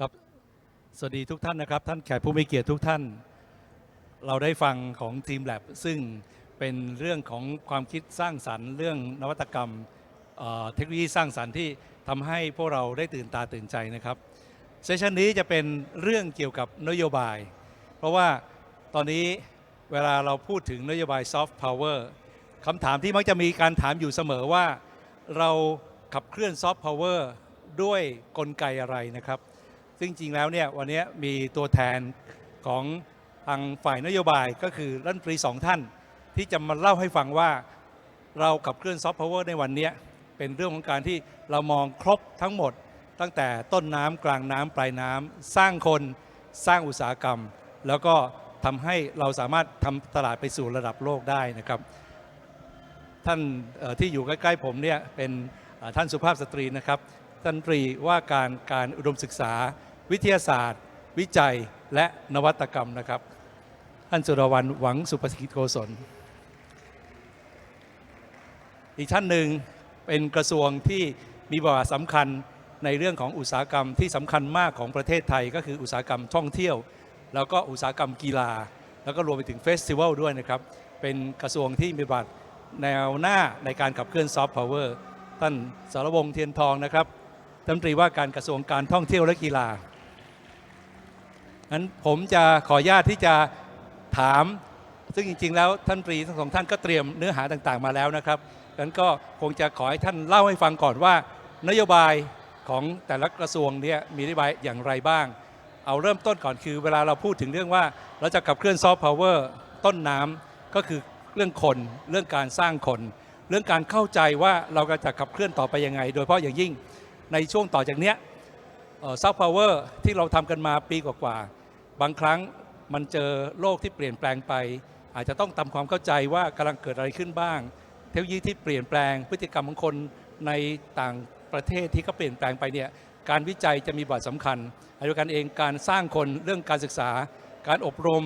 ครับสวัสดีทุกท่านนะครับท่านแขกผู้มีเกียรติทุกท่านเราได้ฟังของทีม Lab ซึ่งเป็นเรื่องของความคิดสร้างสรรค์เรื่องนวัตกรรมเทคโนโลยีสร้างสรรค์ที่ทำให้พวกเราได้ตื่นตาตื่นใจนะครับเซสชันนี้จะเป็นเรื่องเกี่ยวกับนโยบายเพราะว่าตอนนี้เวลาเราพูดถึงนโยบายซอฟต์พาวเวอร์คำถามที่มักจะมีการถามอยู่เสมอว่าเราขับเคลื่อนซอฟต์พาวเวอร์ด้วยกลไกอะไรนะครับซึ่งจริงแล้วเนี่ยวันนี้มีตัวแทนของทางฝ่ายนโยบายก็คือรัฐมนตรี2 ท่านที่จะมาเล่าให้ฟังว่าเราขับเคลื่อนซอฟต์พาวเวอร์ในวันนี้เป็นเรื่องของการที่เรามองครบทั้งหมดตั้งแต่ต้นน้ำกลางน้ำปลายน้ำสร้างคนสร้างอุตสาหกรรมแล้วก็ทำให้เราสามารถทำตลาดไปสู่ระดับโลกได้นะครับท่านที่อยู่ใกล้ๆผมเนี่ยเป็นท่านสุภาพสตรีนะครับท่านตรีว่าการอุดมศึกษาวิทยาศาสตร์วิจัยและนวัตกรรมนะครับท่านสุรวรรณหวังสุภกิจโกศลอีกท่านหนึ่งเป็นกระทรวงที่มีบทบาทสำคัญในเรื่องของอุตสาหกรรมที่สำคัญมากของประเทศไทยก็คืออุตสาหกรรมท่องเที่ยวแล้วก็อุตสาหกรรมกีฬาแล้วก็รวมไปถึงเฟสติวัลด้วยนะครับเป็นกระทรวงที่มีบทบาทแนวหน้าในการขับเคลื่อนซอฟต์พาวเวอร์ท่านสรวงศ์เทียนทองนะครับรัฐมนตรีว่าการกระทรวงการท่องเที่ยวและกีฬางั้นผมจะขออนุญาตที่จะถามซึ่งจริงๆแล้วท่านตรีทั้ง2 ท่านก็เตรียมเนื้อหาต่างๆมาแล้วนะครับงั้นก็คงจะขอให้ท่านเล่าให้ฟังก่อนว่านโยบายของแต่ละกระทรวงเนี่ยมีนโยบายอย่างไรบ้างเอาเริ่มต้นก่อนคือเวลาเราพูดถึงเรื่องว่าเราจะขับเคลื่อนซอฟต์พาวเวอร์ต้นน้ำก็คือเรื่องคนเรื่องการสร้างคนเรื่องการเข้าใจว่าเราจะขับเคลื่อนต่อไปยังไงโดยเฉพาะอย่างยิ่งในช่วงต่อจากเนี้ยซอฟต์พาวเวอร์ที่เราทำกันมาปีกว่าๆบางครั้งมันเจอโลกที่เปลี่ยนแปลงไปอาจจะต้องทำความเข้าใจว่ากำลังเกิดอะไรขึ้นบ้างเทคโนโลยีที่เปลี่ยนแปลงพฤติกรรมของคนในต่างประเทศที่ก็เปลี่ยนแปลงไปเนี่ยการวิจัยจะมีบทสำคัญอายุการเองการสร้างคนเรื่องการศึกษาการอบรม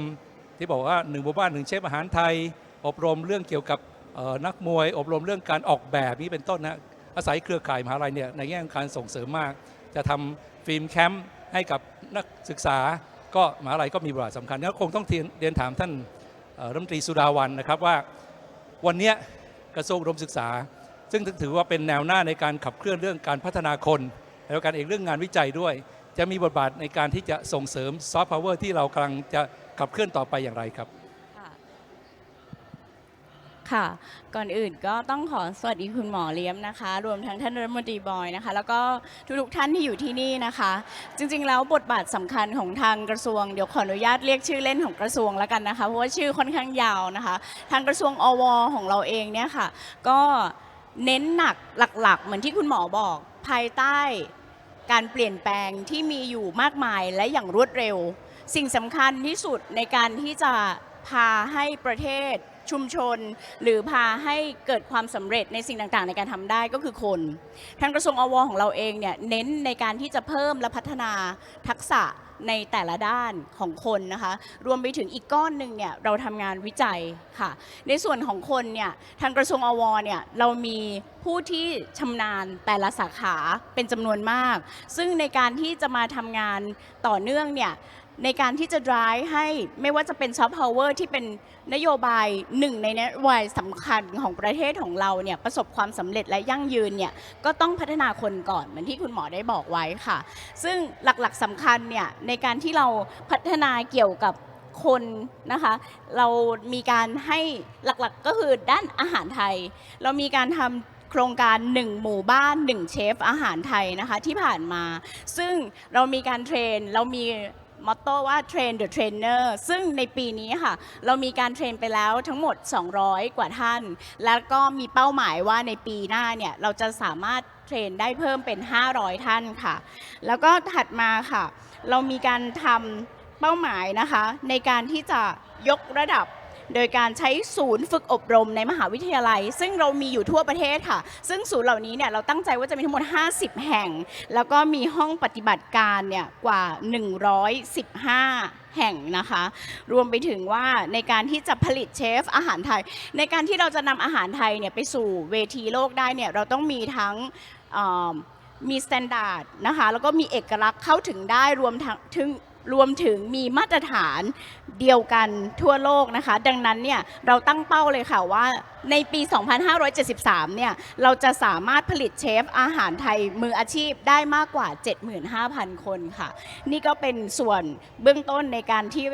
ที่บอกว่า1 หมู่บ้าน 1 เชฟอาหารไทยอบรมเรื่องเกี่ยวกับนักมวยอบรมเรื่องการออกแบบนี้เป็นต้นนะอาศัยเครือข่ายมหาลัยเนี่ยในแง่ของการส่งเสริมมากจะทำฟิล์มแคมป์ให้กับนักศึกษาก็มหาลัยก็มีบทสำคัญแล้วคงต้องเรียนถามท่านรัฐมนตรีสุดาวันนะครับว่าวันนี้กระทรวงอุดมศึกษาซึ่งถือว่าเป็นแนวหน้าในการขับเคลื่อนเรื่องการพัฒนาคนแล้วการเองเรื่องงานวิจัยด้วยจะมีบทบาทในการที่จะส่งเสริมซอฟต์พาวเวอร์ที่เรากำลังจะขับเคลื่อนต่อไปอย่างไรครับค่ะก่อนอื่นก็ต้องขอสวัสดีคุณหมอเลี้ยมนะคะรวมทั้งท่านรัฐมนตรีบอยนะคะแล้วก็ทุกท่านที่อยู่ที่นี่นะคะจริงๆแล้วบทบาทสำคัญของทางกระทรวงเดี๋ยวขออนุญาตเรียกชื่อเล่นของกระทรวงแล้วกันนะคะเพราะว่าชื่อค่อนข้างยาวนะคะทางกระทรวงอวของเราเองเนี่ยค่ะก็เน้นหนักหลักๆเหมือนที่คุณหมอบอกภายใต้การเปลี่ยนแปลงที่มีอยู่มากมายและอย่างรวดเร็วสิ่งสำคัญที่สุดในการที่จะพาให้ประเทศชุมชนหรือพาให้เกิดความสำเร็จในสิ่งต่างๆในการทำได้ก็คือคนทางกระทรวงอวของเราเองเนี่ยเน้นในการที่จะเพิ่มและพัฒนาทักษะในแต่ละด้านของคนนะคะรวมไปถึงอีกก้อนหนึ่งเนี่ยเราทำงานวิจัยค่ะในส่วนของคนเนี่ยทางกระทรวงอวเนี่ยเรามีผู้ที่ชำนาญแต่ละสาขาเป็นจำนวนมากซึ่งในการที่จะมาทำงานต่อเนื่องเนี่ยในการที่จะ drive ให้ไม่ว่าจะเป็นซอฟต์พาวเวอร์ที่เป็นนโยบายหนึ่งในนโยบายสำคัญของประเทศของเราเนี่ยประสบความสำเร็จและยั่งยืนเนี่ยก็ต้องพัฒนาคนก่อนเหมือนที่คุณหมอได้บอกไว้ค่ะซึ่งหลักๆสำคัญเนี่ยในการที่เราพัฒนาเกี่ยวกับคนนะคะเรามีการให้หลักๆก็คือด้านอาหารไทยเรามีการทำโครงการ1 หมู่บ้าน 1 เชฟอาหารไทยนะคะที่ผ่านมาซึ่งเรามีการเทรนเรามีมอตโต้ว่า Train the Trainer ซึ่งในปีนี้ค่ะเรามีการเทรนไปแล้วทั้งหมด200 กว่าท่านแล้วก็มีเป้าหมายว่าในปีหน้าเนี่ยเราจะสามารถเทรนได้เพิ่มเป็น500 ท่านค่ะแล้วก็ถัดมาค่ะเรามีการทำเป้าหมายนะคะในการที่จะยกระดับโดยการใช้ศูนย์ฝึกอบรมในมหาวิทยาลัยซึ่งเรามีอยู่ทั่วประเทศค่ะซึ่งศูนย์เหล่านี้เนี่ยเราตั้งใจว่าจะมีทั้งหมด50 แห่งแล้วก็มีห้องปฏิบัติการเนี่ยกว่า115 แห่งนะคะรวมไปถึงว่าในการที่จะผลิตเชฟอาหารไทยในการที่เราจะนำอาหารไทยเนี่ยไปสู่เวทีโลกได้เนี่ยเราต้องมีทั้ง มีสแตนดาร์ดนะคะแล้วก็มีเอกลักษณ์เข้าถึงได้รวมถึงมีมาตรฐานเดียวกันทั่วโลกนะคะดังนั้นเนี่ยเราตั้งเป้าเลยค่ะว่าในปี 2573 เนี่ยเราจะสามารถผลิตเชฟอาหารไทยมืออาชีพได้มากกว่า 75,000 คนค่ะนี่ก็เป็นส่วนเบื้องต้นในการที่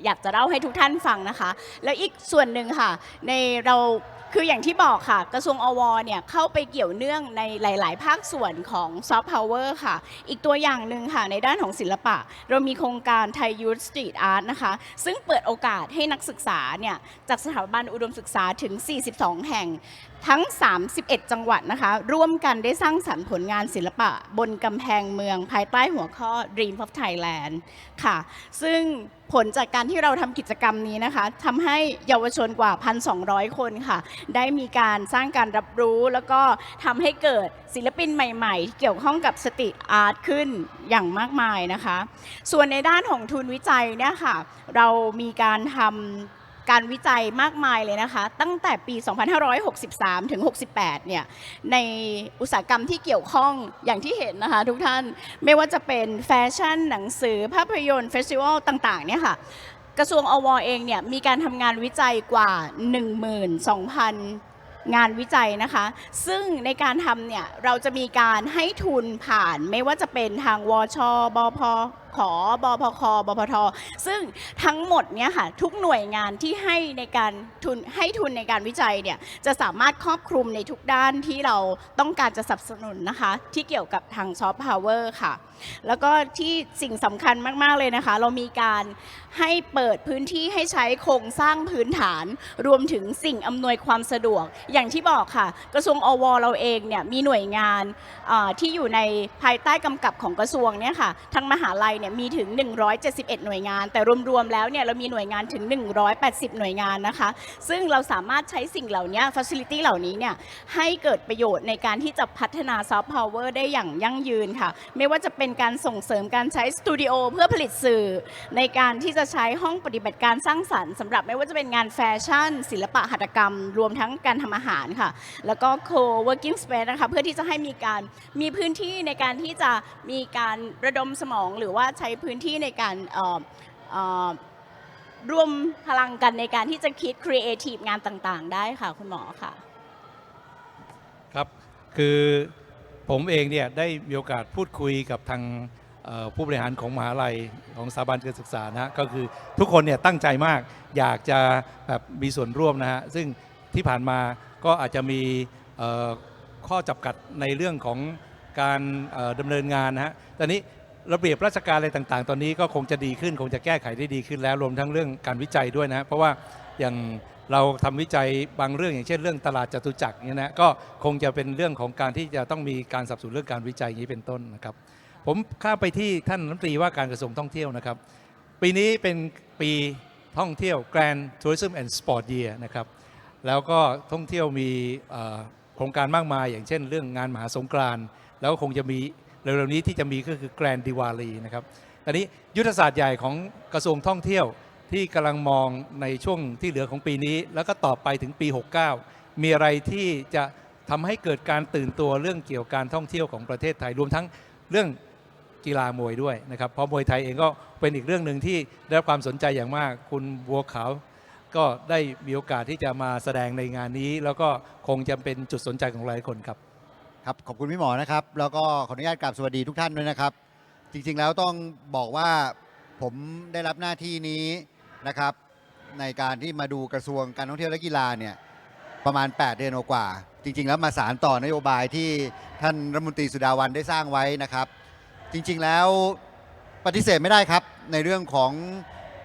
อยากจะเล่าให้ทุกท่านฟังนะคะแล้วอีกส่วนหนึ่งค่ะในเราคืออย่างที่บอกค่ะกระทรวงอวเนี่ยเข้าไปเกี่ยวเนื่องในหลาย ๆ ภาคส่วนของซอฟต์พาวเวอร์ค่ะอีกตัวอย่างหนึ่งค่ะในด้านของศิลปะเรามีโครงการไทยยูทสตรีทอาร์ตนะคะซึ่งเปิดโอกาสให้นักศึกษาเนี่ยจากสถาบันอุดมศึกษาถึง 42 แห่งทั้ง 31 จังหวัดนะคะร่วมกันได้สร้างสรรค์ผลงานศิลปะบนกำแพงเมืองภายใต้หัวข้อ Dream of Thailand ค่ะซึ่งผลจากการที่เราทำกิจกรรมนี้นะคะทำให้เยาวชนกว่า 1,200 คนค่ะได้มีการสร้างการรับรู้แล้วก็ทำให้เกิดศิลปินใหม่ๆที่เกี่ยวข้องกับสตรีทอาร์ตขึ้นอย่างมากมายนะคะส่วนในด้านของทุนวิจัยเนี่ยค่ะเรามีการทำการวิจัยมากมายเลยนะคะตั้งแต่ปี 2563 ถึง 68 เนี่ยในอุตสาหกรรมที่เกี่ยวข้องอย่างที่เห็นนะคะทุกท่านไม่ว่าจะเป็นแฟชั่นหนังสือภาพยนตร์เฟสติวัลต่างๆเนี่ยค่ะกระทรวงอวเองเนี่ยมีการทำงานวิจัยกว่า 12,000 งานวิจัยนะคะซึ่งในการทำเนี่ยเราจะมีการให้ทุนผ่านไม่ว่าจะเป็นทางวชบพขบพคบพทซึ่งทั้งหมดเนี่ยค่ะทุกหน่วยงานที่ให้ในการให้ทุนในการวิจัยเนี่ยจะสามารถครอบคลุมในทุกด้านที่เราต้องการจะสนับสนุนนะคะที่เกี่ยวกับทางซอฟต์พาวเวอร์ค่ะแล้วก็ที่สิ่งสำคัญมากๆเลยนะคะเรามีการให้เปิดพื้นที่ให้ใช้โครงสร้างพื้นฐานรวมถึงสิ่งอำนวยความสะดวกอย่างที่บอกค่ะกระทรวงอวเราเองเนี่ยมีหน่วยงานที่อยู่ในภายใต้กำกับของกระทรวงเนี่ยค่ะทางมหาลัยเนี่ยมีถึง171หน่วยงานแต่รวมๆแล้วเนี่ยเรามีหน่วยงานถึง180หน่วยงานนะคะซึ่งเราสามารถใช้สิ่งเหล่านี้ facility เหล่านี้เนี่ยให้เกิดประโยชน์ในการที่จะพัฒนาซอฟต์พาวเวอร์ได้อย่างยั่งยืนค่ะไม่ว่าจะเป็นการส่งเสริมการใช้สตูดิโอเพื่อผลิตสื่อในการที่จะใช้ห้องปฏิบัติการสร้างสรรค์สำหรับไม่ว่าจะเป็นงานแฟชั่นศิลปะหัตถกรรมรวมทั้งการทำอาหารค่ะแล้วก็ co-working space นะคะเพื่อที่จะให้มีพื้นที่ในการที่จะมีการระดมสมองหรือว่าใช้พื้นที่ในการร่วมพลังกันในการที่จะคิดครีเอทีฟงานต่างๆได้ค่ะคุณหมอค่ะครับคือผมเองเนี่ยได้มีโอกาสพูดคุยกับทางผู้บริหารของมหาลัยของสถาบันการศึกษานะก็คือทุกคนเนี่ยตั้งใจมากอยากจะแบบมีส่วนร่วมนะฮะซึ่งที่ผ่านมาก็อาจจะมีข้อจำกัดในเรื่องของการดำเนินงานนะฮะตอนนี้ระเบียบราชการอะไรต่างๆตอนนี้ก็คงจะดีขึ้นคงจะแก้ไขได้ดีขึ้นแล้วรวมทั้งเรื่องการวิจัยด้วยนะเพราะว่าอย่างเราทำวิจัยบางเรื่องอย่างเช่นเรื่องตลาดจตุจักรเนี่ยนะก็คงจะเป็นเรื่องของการที่จะต้องมีการสนับสนุนเรื่องการวิจัยอย่างนี้เป็นต้นนะครับผมข้ามไปที่ท่านรัฐมนตรีว่าการกระทรวงท่องเที่ยวนะครับปีนี้เป็นปีท่องเที่ยว Grand Tourism and Sport Year นะครับแล้วก็ท่องเที่ยวมีโครงการมากมายอย่างเช่นเรื่องงานมหาสงกรานต์แล้วคงจะมีเร็วๆนี้ที่จะมีก็คือ Grand Diwali นะครับตอนนี้ยุทธศาสตร์ใหญ่ของกระทรวงท่องเที่ยวที่กำลังมองในช่วงที่เหลือของปีนี้แล้วก็ต่อไปถึงปี 69 มีอะไรที่จะทำให้เกิดการตื่นตัวเรื่องเกี่ยวกับการท่องเที่ยวของประเทศไทยรวมทั้งเรื่องกีฬามวยด้วยนะครับเพราะมวยไทยเองก็เป็นอีกเรื่องหนึ่งที่ได้รับความสนใจอย่างมากคุณบัวขาวก็ได้มีโอกาสที่จะมาแสดงในงานนี้แล้วก็คงจะเป็นจุดสนใจของหลายคนครับครับขอบคุณพี่หมอนะครับแล้วก็ขออนุญาตกราบสวัสดีทุกท่านด้วยนะครับจริงๆแล้วต้องบอกว่าผมได้รับหน้าที่นี้นะครับในการที่มาดูกระทรวงการท่องเที่ยวและกีฬาเนี่ยประมาณ8 เดือนกว่าจริงๆแล้วมาสารต่อนโยบายที่ท่านรัฐมนตรีสุดาวันได้สร้างไว้นะครับจริงๆแล้วปฏิเสธไม่ได้ครับในเรื่องของ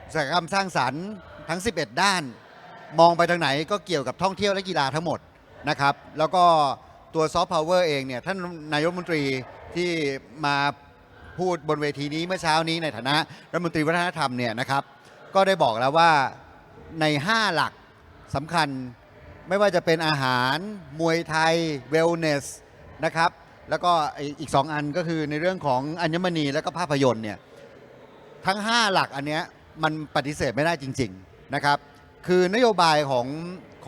อุตสาหกรรมสร้างสรรค์ทั้ง11ด้านมองไปทางไหนก็เกี่ยวกับท่องเที่ยวและกีฬาทั้งหมดนะครับแล้วก็ตัวซอฟต์พาวเวอร์เองเนี่ยท่านนายกรัฐมนตรีที่มาพูดบนเวทีนี้เมื่อเช้านี้ในฐานะรัฐมนตรีวัฒนธรรมเนี่ยนะครับก็ได้บอกแล้วว่าใน5หลักสำคัญไม่ว่าจะเป็นอาหารมวยไทยเวลเนสนะครับแล้วก็อีก2อันก็คือในเรื่องของอัญมณีและก็ภาพยนตร์เนี่ยทั้ง5หลักอันเนี้ยมันปฏิเสธไม่ได้จริงๆนะครับคือนโยบายข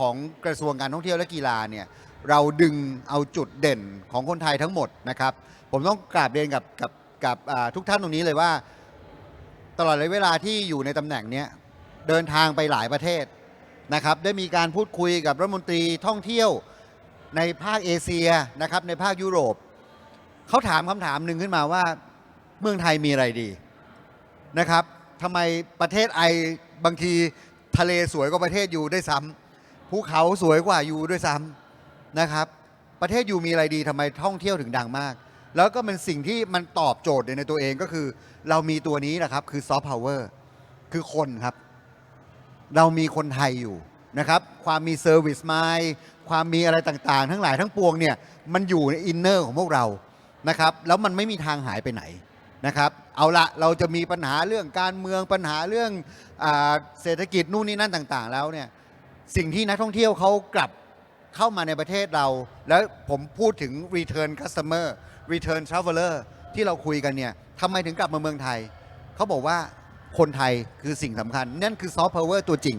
องกระทรวงการท่องเที่ยวและกีฬาเนี่ยเราดึงเอาจุดเด่นของคนไทยทั้งหมดนะครับ ผมต้องกราบเรียนกับทุกท่านตรงนี้เลยว่า ตลอดระยะเวลาที่อยู่ในตำแหน่งเนี้ยเดินทางไปหลายประเทศนะครับได้มีการพูดคุยกับรัฐมนตรีท่องเที่ยวในภาคเอเชียนะครับในภาคยุโรปเขาถามคำถามหนึ่งขึ้นมาว่าเมืองไทยมีอะไรดีนะครับทำไมประเทศไอบางทีทะเลสวยกว่าประเทศอยู่ด้วยซ้ำภูเขาสวยกว่าอยู่ด้วยซ้ำนะครับประเทศอยู่มีอะไรดีทำไมท่องเที่ยวถึงดังมากแล้วก็เป็นสิ่งที่มันตอบโจทย์ในตัวเองก็คือเรามีตัวนี้นะครับคือซอฟต์พาวเวอร์คือคนครับเรามีคนไทยอยู่นะครับความมีเซอร์วิสมายความมีอะไรต่างๆทั้งหลายทั้งปวงเนี่ยมันอยู่ในอินเนอร์ของพวกเรานะครับแล้วมันไม่มีทางหายไปไหนนะครับเอาละเราจะมีปัญหาเรื่องการเมืองปัญหาเรื่องเศรษฐกิจนู่นนี่นั่นต่างๆแล้วเนี่ยสิ่งที่นักท่องเที่ยวเขากลับเข้ามาในประเทศเราแล้วผมพูดถึง return customer return traveler ที่เราคุยกันเนี่ยทำไมถึงกลับมาเมืองไทยเขาบอกว่าคนไทยคือสิ่งสำคัญนั่นคือซอฟต์พาวเวอร์ตัวจริง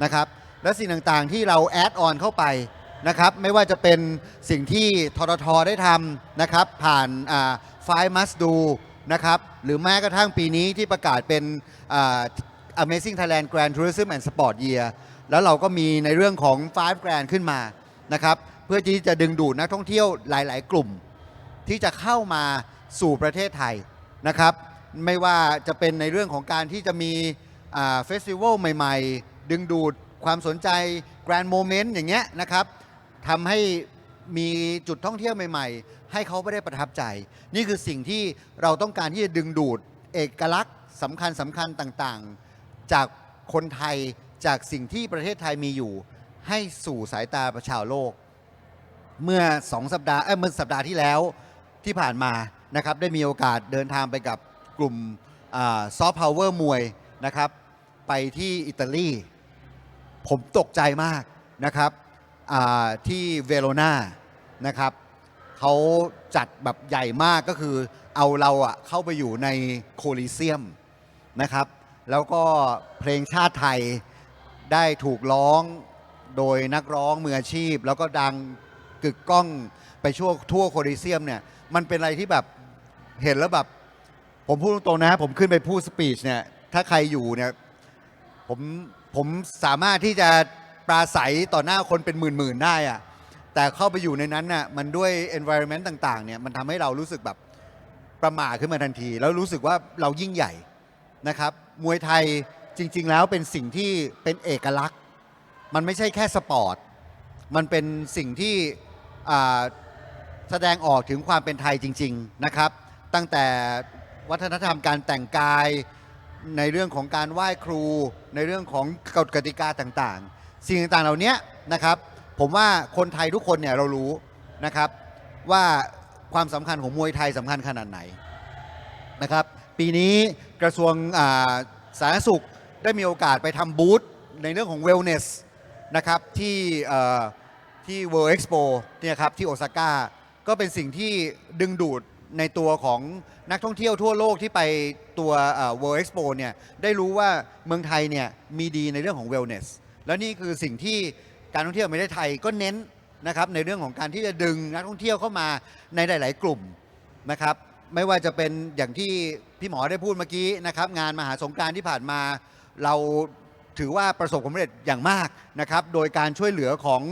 นะครับและสิ่งต่างๆที่เราแอดออนเข้าไปนะครับไม่ว่าจะเป็นสิ่งที่ทททได้ทำนะครับผ่านFive Must Do นะครับหรือแม้กระทั่งปีนี้ที่ประกาศเป็นAmazing Thailand Grand Tourism and Sport Year แล้วเราก็มีในเรื่องของ Five Grand ขึ้นมานะครับเพื่อที่จะดึงดูดนักท่องเที่ยวหลายๆกลุ่มที่จะเข้ามาสู่ประเทศไทยนะครับไม่ว่าจะเป็นในเรื่องของการที่จะมีเฟสติวัลใหม่ๆดึงดูดความสนใจ Grand Moment อย่างเงี้ยนะครับทำให้มีจุดท่องเที่ยวใหม่ๆให้เขาไม่ได้ประทับใจนี่คือสิ่งที่เราต้องการที่จะดึงดูดเอกลักษณ์สำคัญต่างๆจากคนไทยจากสิ่งที่ประเทศไทยมีอยู่ให้สู่สายตาประชาโลกเมื่อสัปดาห์ที่แล้วที่ผ่านมานะครับได้มีโอกาสเดินทางไปกับกลุ่มซอฟต์พาวเวอร์มวยนะครับไปที่อิตาลีผมตกใจมากนะครับที่เวโรนานะครับเขาจัดแบบใหญ่มากก็คือเอาเราเข้าไปอยู่ในโคลิเซียมนะครับแล้วก็เพลงชาติไทยได้ถูกร้องโดยนักร้องมืออาชีพแล้วก็ดังกึกก้องไปทั่วโคลิเซียมเนี่ยมันเป็นอะไรที่แบบเห็นแล้วแบบผมพูดตรงๆนะผมขึ้นไปพูดสปีชเนี่ยถ้าใครอยู่เนี่ยผมสามารถที่จะปราศัยต่อหน้าคนเป็นหมื่นๆได้อะแต่เข้าไปอยู่ในนั้นน่ะมันด้วย environment ต่างๆเนี่ยมันทำให้เรารู้สึกแบบประหม่าขึ้นมาทันทีแล้วรู้สึกว่าเรายิ่งใหญ่นะครับมวยไทยจริงๆแล้วเป็นสิ่งที่เป็นเอกลักษณ์มันไม่ใช่แค่สปอร์ตมันเป็นสิ่งที่แสดงออกถึงความเป็นไทยจริงๆนะครับตั้งแต่วัฒนธรรมการแต่งกายในเรื่องของการไหว้ครูในเรื่องของกฎกติกาต่างๆสิ่งต่างๆเหล่านี้นะครับผมว่าคนไทยทุกคนเนี่ยเรารู้นะครับว่าความสำคัญของมวยไทยสำคัญขนาดไหนนะครับปีนี้กระทรวงสาธารณสุขได้มีโอกาสไปทำบูธในเรื่องของ wellness นะครับที่ World Expo เนี่ยครับที่โอซาก้าก็เป็นสิ่งที่ดึงดูดในตัวของนักท่องเที่ยวทั่วโลกที่ไปตัวWorld Expo เนี่ยได้รู้ว่าเมืองไทยเนี่ยมีดีในเรื่องของ wellness และนี่คือสิ่งที่การท่องเที่ยวในประเทศไทยก็เน้นนะครับในเรื่องของการที่จะดึงนักท่องเที่ยวเข้ามาในหลายๆกลุ่มนะครับไม่ว่าจะเป็นอย่างที่พี่หมอได้พูดเมื่อกี้นะครับงานมหาสงกรานต์ที่ผ่านมาเราถือว่าประสบความสำเร็จอย่างมากนะครับโดยการช่วยเหลือของ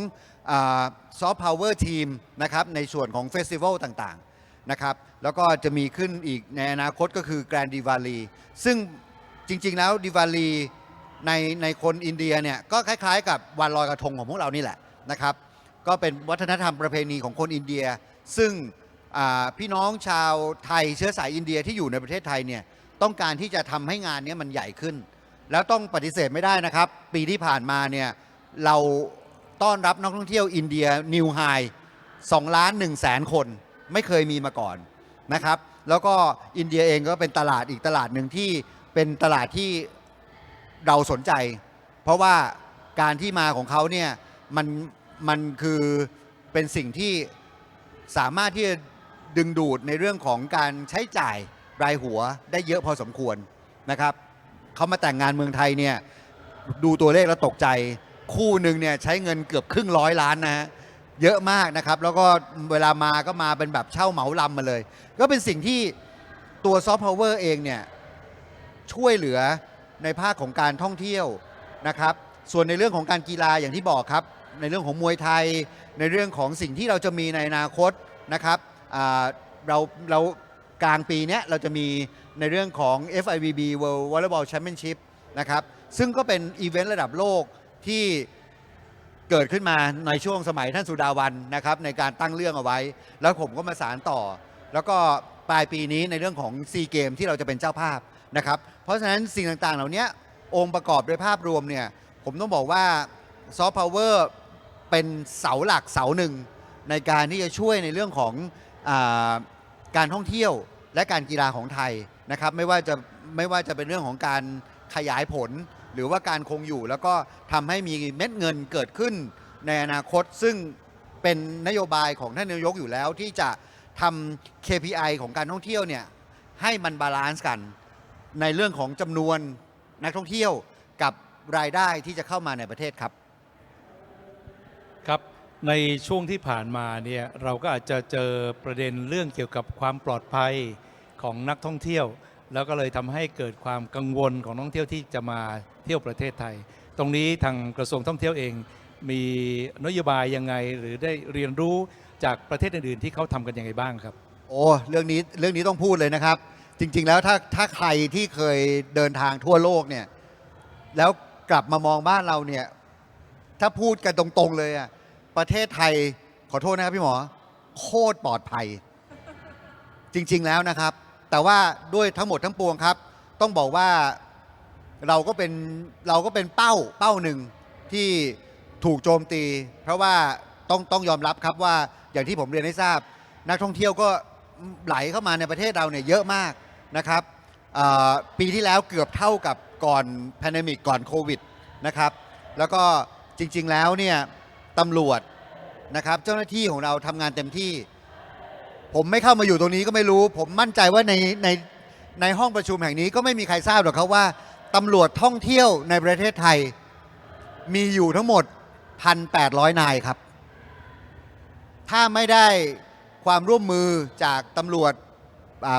ซอฟต์พาวเวอร์ทีมนะครับในส่วนของเฟสติวัลต่างๆนะครับแล้วก็จะมีขึ้นอีกในอนาคตก็คือแกรนด์ดิวาลีซึ่งจริงๆแล้วดิวาลีในคนอินเดียเนี่ยก็คล้ายๆกับวันลอยกระทงของพวกเรานี่แหละนะครับก็เป็นวัฒนธรรมประเพณีของคนอินเดียซึ่งพี่น้องชาวไทยเชื้อสายอินเดียที่อยู่ในประเทศไทยเนี่ยต้องการที่จะทำให้งานนี้มันใหญ่ขึ้นแล้วต้องปฏิเสธไม่ได้นะครับปีที่ผ่านมาเนี่ยเราต้อนรับนักท่องเที่ยวอินเดียนิวไฮ2,100,000 คนไม่เคยมีมาก่อนนะครับแล้วก็อินเดียเองก็เป็นตลาดอีกตลาดหนึ่งที่เป็นตลาดที่เราสนใจเพราะว่าการที่มาของเขาเนี่ยมันคือเป็นสิ่งที่สามารถที่จะดึงดูดในเรื่องของการใช้จ่ายรายหัวได้เยอะพอสมควรนะครับเขามาแต่งงานเมืองไทยเนี่ยดูตัวเลขแล้วตกใจคู่หนึ่งเนี่ยใช้เงินเกือบ100 ล้านนะฮะ เยอะมากนะครับแล้วก็เวลามาก็มาเป็นแบบเช่าเหมาลำมาเลย ก็เป็นสิ่งที่ตัวซอฟต์พาวเวอร์เองเนี่ยช่วยเหลือในภาคของการท่องเที่ยวนะครับส่วนในเรื่องของการกีฬาอย่างที่บอกครับในเรื่องของมวยไทยในเรื่องของสิ่งที่เราจะมีในอนาคตนะครับเรากลางปีนี้เราจะมีในเรื่องของ FIVB World Volleyball Championship นะครับซึ่งก็เป็นอีเวนต์ระดับโลกที่เกิดขึ้นมาในช่วงสมัยท่านสุดาวันนะครับในการตั้งเรื่องเอาไว้ แล้วผมก็มาสารต่อ แล้วก็ปลายปีนี้ในเรื่องของซีเกมที่เราจะเป็นเจ้าภาพนะครับเพราะฉะนั้นสิ่งต่างๆเหล่านี้องค์ประกอบโดยภาพรวมเนี่ยผมต้องบอกว่าซอฟต์พาวเวอร์เป็นเสาหลักเสาหนึ่งในการที่จะช่วยในเรื่องของการท่องเที่ยวและการกีฬาของไทยนะครับไม่ว่าจะเป็นเรื่องของการขยายผลหรือว่าการคงอยู่แล้วก็ทำให้มีเม็ดเงินเกิดขึ้นในอนาคตซึ่งเป็นนโยบายของท่านนายกอยู่แล้วที่จะทำ KPI ของการท่องเที่ยวเนี่ยให้มันบาลานซ์กันในเรื่องของจำนวนนักท่องเที่ยวกับรายได้ที่จะเข้ามาในประเทศครับครับในช่วงที่ผ่านมาเนี่ยเราก็อาจจะเจอประเด็นเรื่องเกี่ยวกับความปลอดภัยของนักท่องเที่ยว แล้วก็เลยทำให้เกิดความกังวลของนักท่องเที่ยวที่จะมาเที่ยวประเทศไทย ตรงนี้ทางกระทรวงท่องเที่ยวเองมีนโยบายยังไงหรือได้เรียนรู้จากประเทศอื่นๆที่เขาทำกันยังไงบ้างครับโอ้เรื่องนี้ต้องพูดเลยนะครับจริงๆแล้วถ้าใครที่เคยเดินทางทั่วโลกเนี่ยแล้วกลับมามองบ้านเราเนี่ยถ้าพูดกันตรงๆเลยอะประเทศไทยขอโทษนะครับพี่หมอโคตรปลอดภัยจริงๆแล้วนะครับแต่ว่าด้วยทั้งหมดทั้งปวงครับต้องบอกว่าเราก็เป็นเป้าหนึ่งที่ถูกโจมตีเพราะว่าต้องยอมรับครับว่าอย่างที่ผมเรียนให้ทราบนักท่องเที่ยวก็ไหลเข้ามาในประเทศเราเนี่ยเยอะมากนะครับปีที่แล้วเกือบเท่ากับก่อนแพนเดมิกก่อนโควิดนะครับแล้วก็จริงๆแล้วเนี่ยตำรวจนะครับเจ้าหน้าที่ของเราทำงานเต็มที่ผมไม่เข้ามาอยู่ตรงนี้ก็ไม่รู้ผมมั่นใจว่าในห้องประชุมแห่งนี้ก็ไม่มีใครทราบหรอกครับว่าตำรวจท่องเที่ยวในประเทศไทยมีอยู่ทั้งหมด 1,800 นายครับถ้าไม่ได้ความร่วมมือจากตำรวจ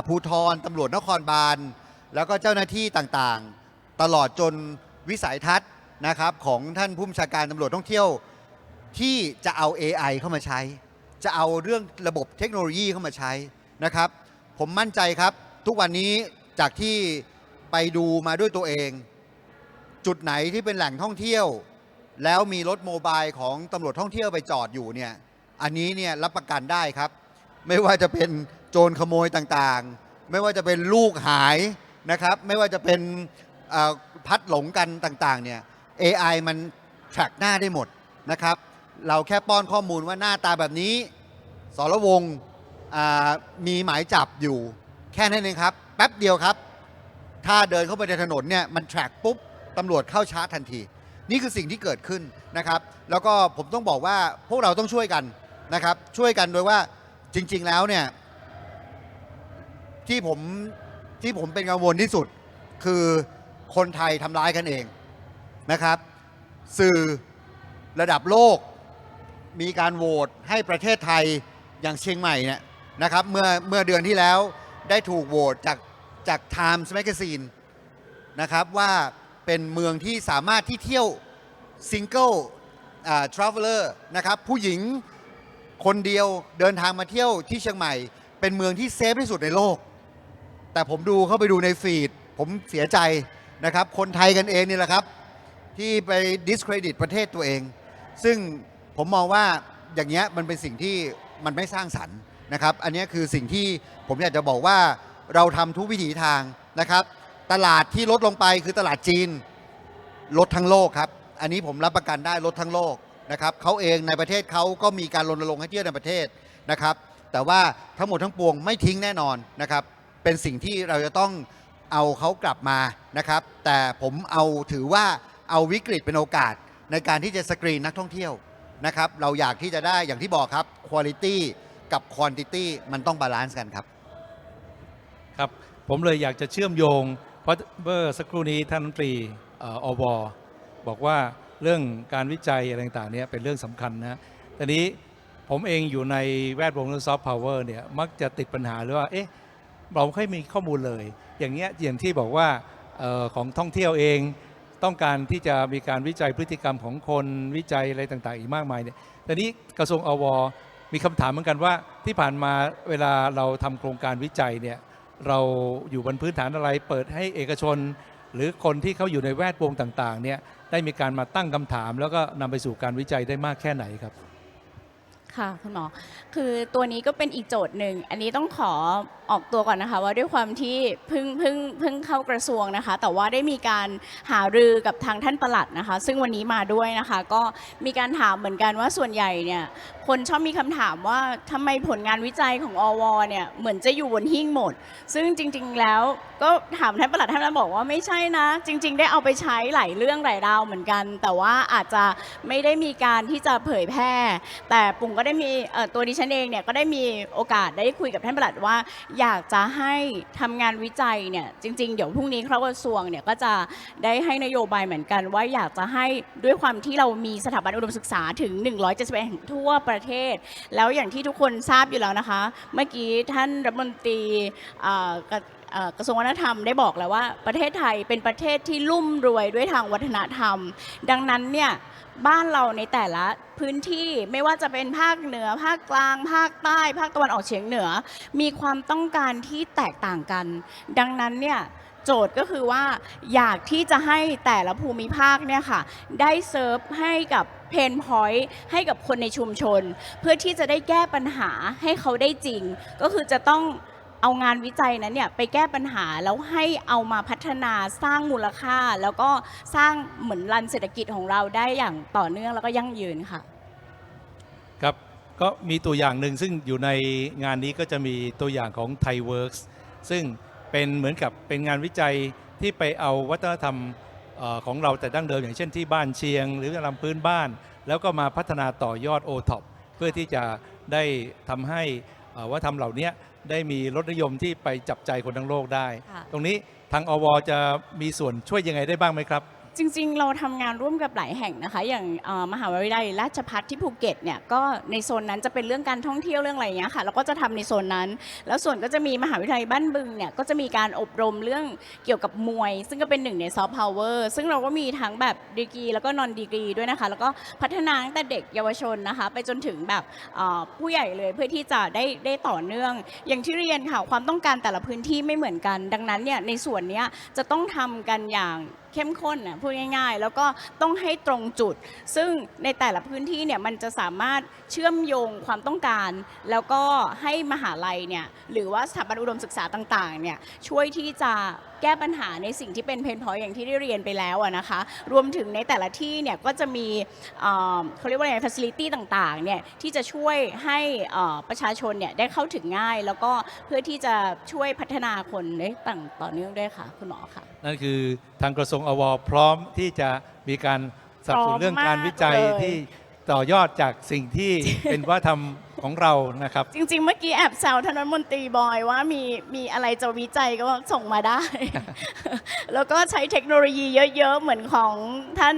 ภูธรตำรวจนครบาลแล้วก็เจ้าหน้าที่ต่างๆตลอดจนวิสัยทัศน์นะครับของท่านผู้บัญชาการตำรวจท่องเที่ยวที่จะเอา AI เข้ามาใช้จะเอาเรื่องระบบเทคโนโลยีเข้ามาใช้นะครับผมมั่นใจครับทุกวันนี้จากที่ไปดูมาด้วยตัวเองจุดไหนที่เป็นแหล่งท่องเที่ยวแล้วมีรถโมบายของตำรวจท่องเที่ยวไปจอดอยู่เนี่ยอันนี้เนี่ยรับประกันได้ครับไม่ว่าจะเป็นโจรขโมยต่างๆไม่ว่าจะเป็นลูกหายนะครับไม่ว่าจะเป็นพัดหลงกันต่างๆเนี่ย AI มัน track หน้าได้หมดนะครับเราแค่ป้อนข้อมูลว่าหน้าตาแบบนี้สรวงศ์มีหมายจับอยู่แค่นั้นเองครับแป๊บเดียวครับถ้าเดินเข้าไปในถนนเนี่ยมัน track ปุ๊บตำรวจเข้าชาร์จทันทีนี่คือสิ่งที่เกิดขึ้นนะครับแล้วก็ผมต้องบอกว่าพวกเราต้องช่วยกันนะครับช่วยกันโดยว่าจริงๆแล้วเนี่ยที่ผมเป็นกังวลที่สุดคือคนไทยทำร้ายกันเองนะครับสื่อระดับโลกมีการโหวตให้ประเทศไทยอย่างเชียงใหม่เนี่ยนะครับเมื่อเดือนที่แล้วได้ถูกโหวตจาก Times Magazine นะครับว่าเป็นเมืองที่สามารถที่เที่ยวซิงเกิลtraveler นะครับผู้หญิงคนเดียวเดินทางมาเที่ยวที่เชียงใหม่เป็นเมืองที่เซฟที่สุดในโลกแต่ผมเข้าไปดูในฟีดผมเสียใจนะครับคนไทยกันเองนี่แหละครับที่ไป discredit ประเทศตัวเองซึ่งผมมองว่าอย่างเงี้ยมันเป็นสิ่งที่มันไม่สร้างสรรค์นะครับอันนี้คือสิ่งที่ผมอยากจะบอกว่าเราทำทุกวิถีทางนะครับตลาดที่ลดลงไปคือตลาดจีนลดทั้งโลกครับอันนี้ผมรับประกันได้ลดทั้งโลกนะครับเขาเองในประเทศเขาก็มีการรณรงค์ให้เที่ยวในประเทศนะครับแต่ว่าทั้งหมดทั้งปวงไม่ทิ้งแน่นอนนะครับเป็นสิ่งที่เราจะต้องเอาเขากลับมานะครับแต่ผมถือว่าเอาวิกฤตเป็นโอกาสในการที่จะสกรีนนักท่องเที่ยวนะครับเราอยากที่จะได้อย่างที่บอกครับ Quality กับ Quantity มันต้องบาลานซ์กันครับครับผมเลยอยากจะเชื่อมโยงเพราะเมื่อสักครู่นี้ท่านรัฐมนตรีอวบอกว่าเรื่องการวิจัยอะไรต่างๆเนี่ยเป็นเรื่องสำคัญนะแต่นี้ ผมเองอยู่ในแวดวงเรื่องซอฟต์พาวเวอร์เนี่ยมักจะติดปัญหาหรือว่าเอ๊ะเราไม่ค่อยมีข้อมูลเลย อย่างเงี้ยอย่างที่บอกว่าของท่องเที่ยวเองต้องการที่จะมีการวิจัยพฤติกรรมของคนวิจัยอะไรต่างๆอีกมากมายเนี่ยแต่นี้กระทรวงอวมีคำถามเหมือนกันว่าที่ผ่านมาเวลาเราทำโครงการวิจัยเนี่ยเราอยู่บนพื้นฐานอะไรเปิดให้เอกชน หรือคนที่เขาอยู่ในแวดวงต่างๆเนี่ยได้มีการมาตั้งคำถามแล้วก็นำไปสู่การวิจัยได้มากแค่ไหนครับค่ะคุณหมอคือตัวนี้ก็เป็นอีกโจทย์หนึ่งอันนี้ต้องขอออกตัวก่อนนะคะว่าด้วยความที่เพิ่งเข้ากระทรวงนะคะแต่ว่าได้มีการหารือกับทางท่านปลัดนะคะซึ่งวันนี้มาด้วยนะคะก็มีการถามเหมือนกันว่าส่วนใหญ่เนี่ยคนชอบมีคำถามว่าทำไมผลงานวิจัยของอวเนี่ยเหมือนจะอยู่บนหิ้งหมดซึ่งจริงๆแล้วก็ถามท่านปลัดท่านบอกว่าไม่ใช่นะจริงๆได้เอาไปใช้หลายเรื่องหลายราวเหมือนกันแต่ว่าอาจจะไม่ได้มีการที่จะเผยแพร่แต่ปุ่งก็ได้มีตัวดิฉันเองเนี่ยก็ได้มีโอกาสได้คุยกับท่านปลัดว่าอยากจะให้ทำงานวิจัยเนี่ยจริงๆเดี๋ยวพรุ่งนี้คณะกระทรวงเนี่ยก็จะได้ให้นโยบายเหมือนกันว่าอยากจะให้ด้วยความที่เรามีสถาบันอุดมศึกษาถึง171แห่งทั่วประเทศแล้วอย่างที่ทุกคนทราบอยู่แล้วนะคะเมื่อกี้ท่านรัฐมนตรีกระทรวงวัฒนธรรมได้บอกแล้วว่าประเทศไทยเป็นประเทศที่ลุ่มรวยด้วยทางวัฒนธรรมดังนั้นเนี่ยบ้านเราในแต่ละพื้นที่ไม่ว่าจะเป็นภาคเหนือภาคกลางภาคใต้ภาคตะวันออกเฉียงเหนือมีความต้องการที่แตกต่างกันดังนั้นเนี่ยโจทย์ก็คือว่าอยากที่จะให้แต่ละภูมิภาคเนี่ยค่ะได้เซิร์ฟให้กับเพนพอยต์ให้กับคนในชุมชนเพื่อที่จะได้แก้ปัญหาให้เขาได้จริงก็คือจะต้องเอางานวิจัยนั้นเนี่ยไปแก้ปัญหาแล้วให้เอามาพัฒนาสร้างมูลค่าแล้วก็สร้างเหมือนรันเศรษฐกิจของเราได้อย่างต่อเนื่องแล้วก็ยั่งยืนค่ะครับก็มีตัวอย่างหนึ่งซึ่งอยู่ในงานนี้ก็จะมีตัวอย่างของ Thai Works ซึ่งเป็นเหมือนกับเป็นงานวิจัยที่ไปเอาวัฒนธรรมของเราแต่ดั้งเดิมอย่างเช่นที่บ้านเชียงหรือลำพื้นบ้านแล้วก็มาพัฒนาต่อยอด OTOP เพื่อที่จะได้ทำให้วัฒนธรรมเหล่านี้ได้มีรสนิยมที่ไปจับใจคนทั้งโลกได้ ตรงนี้ทางอวจะมีส่วนช่วยยังไงได้บ้างไหมครับ จริงๆเราทำงานร่วมกับหลายแห่งนะคะอย่างมหาวิทยาลัยราชภัฏที่ภูเก็ตเนี่ยก็ในโซนนั้นจะเป็นเรื่องการท่องเที่ยวเรื่องอะไรอย่างเงี้ยค่ะเราก็จะทำในโซนนั้นแล้วส่วนก็จะมีมหาวิทยาลัยบ้านบึงเนี่ยก็จะมีการอบรมเรื่องเกี่ยวกับมวยซึ่งก็เป็นหนึ่งในซอฟต์พาวเวอร์ซึ่งเราก็มีทั้งแบบดีกรีแล้วก็นอนดีกรีด้วยนะคะแล้วก็พัฒนาตั้งแต่เด็กเยาวชนนะคะไปจนถึงแบบผู้ใหญ่เลยเพื่อที่จะได้ต่อเนื่องอย่างที่เรียนค่ะความต้องการแต่ละพื้นที่ไม่เหมือนกันดังนั้นเนี่ยในส่วนนี้จะต้องทำกันอย่างเข้มข้นนะพูดง่ายๆแล้วก็ต้องให้ตรงจุดซึ่งในแต่ละพื้นที่เนี่ยมันจะสามารถเชื่อมโยงความต้องการแล้วก็ให้มหาลัยเนี่ยหรือว่าสถาบันอุดมศึกษาต่างๆเนี่ยช่วยที่จะแก้ปัญหาในสิ่งที่เป็นเพนพอยต์อย่างที่ได้เรียนไปแล้วนะคะรวมถึงในแต่ละที่เนี่ยก็จะมีเขาเรียกว่าอะไร facility ต่างๆเนี่ยที่จะช่วยให้ประชาชนเนี่ยได้เข้าถึงง่ายแล้วก็เพื่อที่จะช่วยพัฒนาคนได้ต่อเนื่องด้วยค่ะคุณหมอค่ะนั่นคือทางกระทรวงอวพร้อมที่จะมีการสนับสนุนเรื่องการวิจัยที่ต่อยอดจากสิ่งที่เป็นวัฒนธรรมของเรานะครับจริงๆเมื่อกี้แอบแซวท่านรัฐมนตรีบอยว่ามีอะไรจะวิจัยก็ส่งมาได้ แล้วก็ใช้เทคโนโลยีเยอะๆเหมือนของท่าน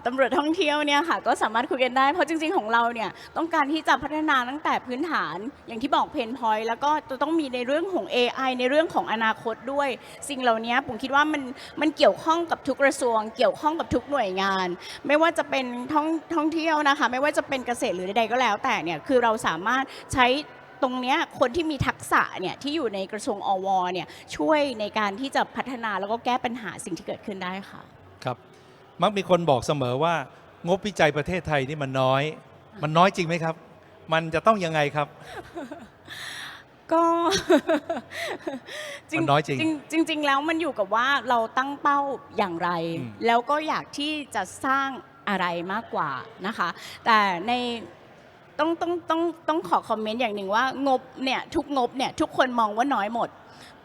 ตำรวจท่องเที่ยวเนี่ยค่ะก็สามารถคุยกันได้เพราะจริงๆของเราเนี่ยต้องการที่จะพัฒนาตั้งแต่พื้นฐานอย่างที่บอกเพนพอยต์แล้วก็จะต้องมีในเรื่องของ AI ในเรื่องของอนาคตด้วยสิ่งเหล่านี้ผมคิดว่ามันเกี่ยวข้องกับทุกกระทรวงเกี่ยวข้องกับทุกหน่วยงานไม่ว่าจะเป็นท่องเที่ยวนะคะไม่ว่าจะเป็นเกษตรหรือใดๆก็แล้วแต่เนี่ยคือเราสามารถใช้ตรงนี้คนที่มีทักษะเนี่ยที่อยู่ในกระทรวงอวเนี่ยช่วยในการที่จะพัฒนาแล้วก็แก้ปัญหาสิ่งที่เกิดขึ้นได้ค่ะครับมักมีคนบอกเสมอว่างบวิจัยประเทศไทยนี่มันน้อยจริงไหมครับมันจะต้องยังไงครับก็มันน้อยจริงจริงแล้วมันอยู่กับว่าเราตั้งเป้าอย่างไรแล้วก็อยากที่จะสร้างอะไรมากกว่านะคะแต่ในต้องขอคอมเมนต์อย่างหนึ่งว่างบเนี่ยทุกงบเนี่ยทุกคนมองว่าน้อยหมด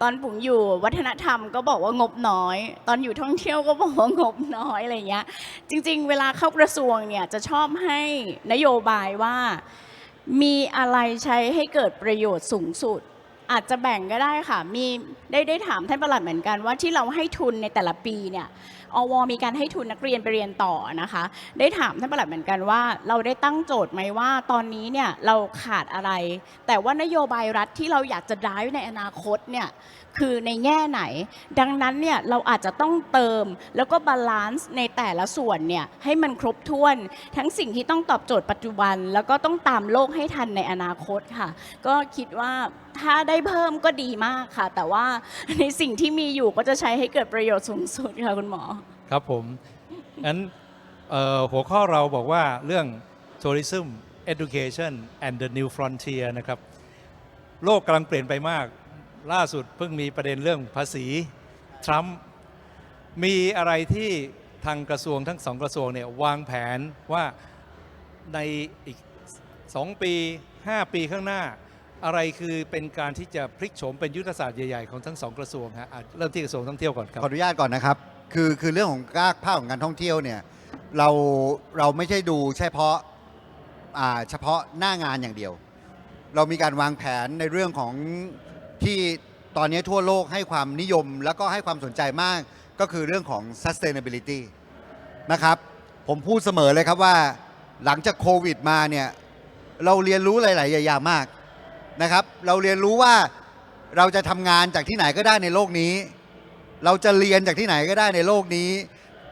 ตอนปุ๋งอยู่วัฒนธรรมก็บอกว่างบน้อยตอนอยู่ท่องเที่ยวก็บอกว่างบน้อยอะไรเงี้ยจริงๆเวลาเข้ากระทรวงเนี่ยจะชอบให้นโยบายว่ามีอะไรใช้ให้เกิดประโยชน์สูงสุด อาจจะแบ่งก็ได้ค่ะมีได้ถามท่านปลัดเหมือนกันว่าที่เราให้ทุนในแต่ละปีเนี่ยอวมีการให้ทุนนักเรียนไปเรียนต่อนะคะได้ถามท่านปลัดเหมือนกันว่าเราได้ตั้งโจทย์ไหมว่าตอนนี้เนี่ยเราขาดอะไรแต่ว่านโยบายรัฐที่เราอยากจะได้ในอนาคตเนี่ยคือในแง่ไหนดังนั้นเนี่ยเราอาจจะต้องเติมแล้วก็บาลานซ์ในแต่ละส่วนเนี่ยให้มันครบถ้วนทั้งสิ่งที่ต้องตอบโจทย์ปัจจุบันแล้วก็ต้องตามโลกให้ทันในอนาคตค่ะก็คิดว่าถ้าได้เพิ่มก็ดีมากค่ะแต่ว่าในสิ่งที่มีอยู่ก็จะใช้ให้เกิดประโยชน์สูงสุดค่ะคุณหมอครับผมงั้นหัวข้อเราบอกว่าเรื่อง tourism education and the new frontier นะครับโลกกำลังเปลี่ยนไปมากล่าสุดเพิ่งมีประเด็นเรื่องภาษีทรัมป์มีอะไรที่ทางกระทรวงทั้งสองกระทรวงเนี่ยวางแผนว่าในอีก2 ปี 5 ปีข้างหน้าอะไรคือเป็นการที่จะพลิกโฉมเป็นยุทธศาสตร์ใหญ่ๆของทั้งสองกระทรวงฮะเริ่มที่กระทรวงท่องเที่ยวก่อนครับขออนุญาตก่อนนะครับคือเรื่องของภาคของการท่องเที่ยวเนี่ยเราไม่ใช่ดูเฉพาะหน้างานอย่างเดียวเรามีการวางแผนในเรื่องของที่ตอนนี้ทั่วโลกให้ความนิยมแล้วก็ให้ความสนใจมากก็คือเรื่องของ sustainability นะครับผมพูดเสมอเลยครับว่าหลังจากโควิดมาเนี่ยเราเรียนรู้หลายๆอย่างมากนะครับเราเรียนรู้ว่าเราจะทำงานจากที่ไหนก็ได้ในโลกนี้เราจะเรียนจากที่ไหนก็ได้ในโลกนี้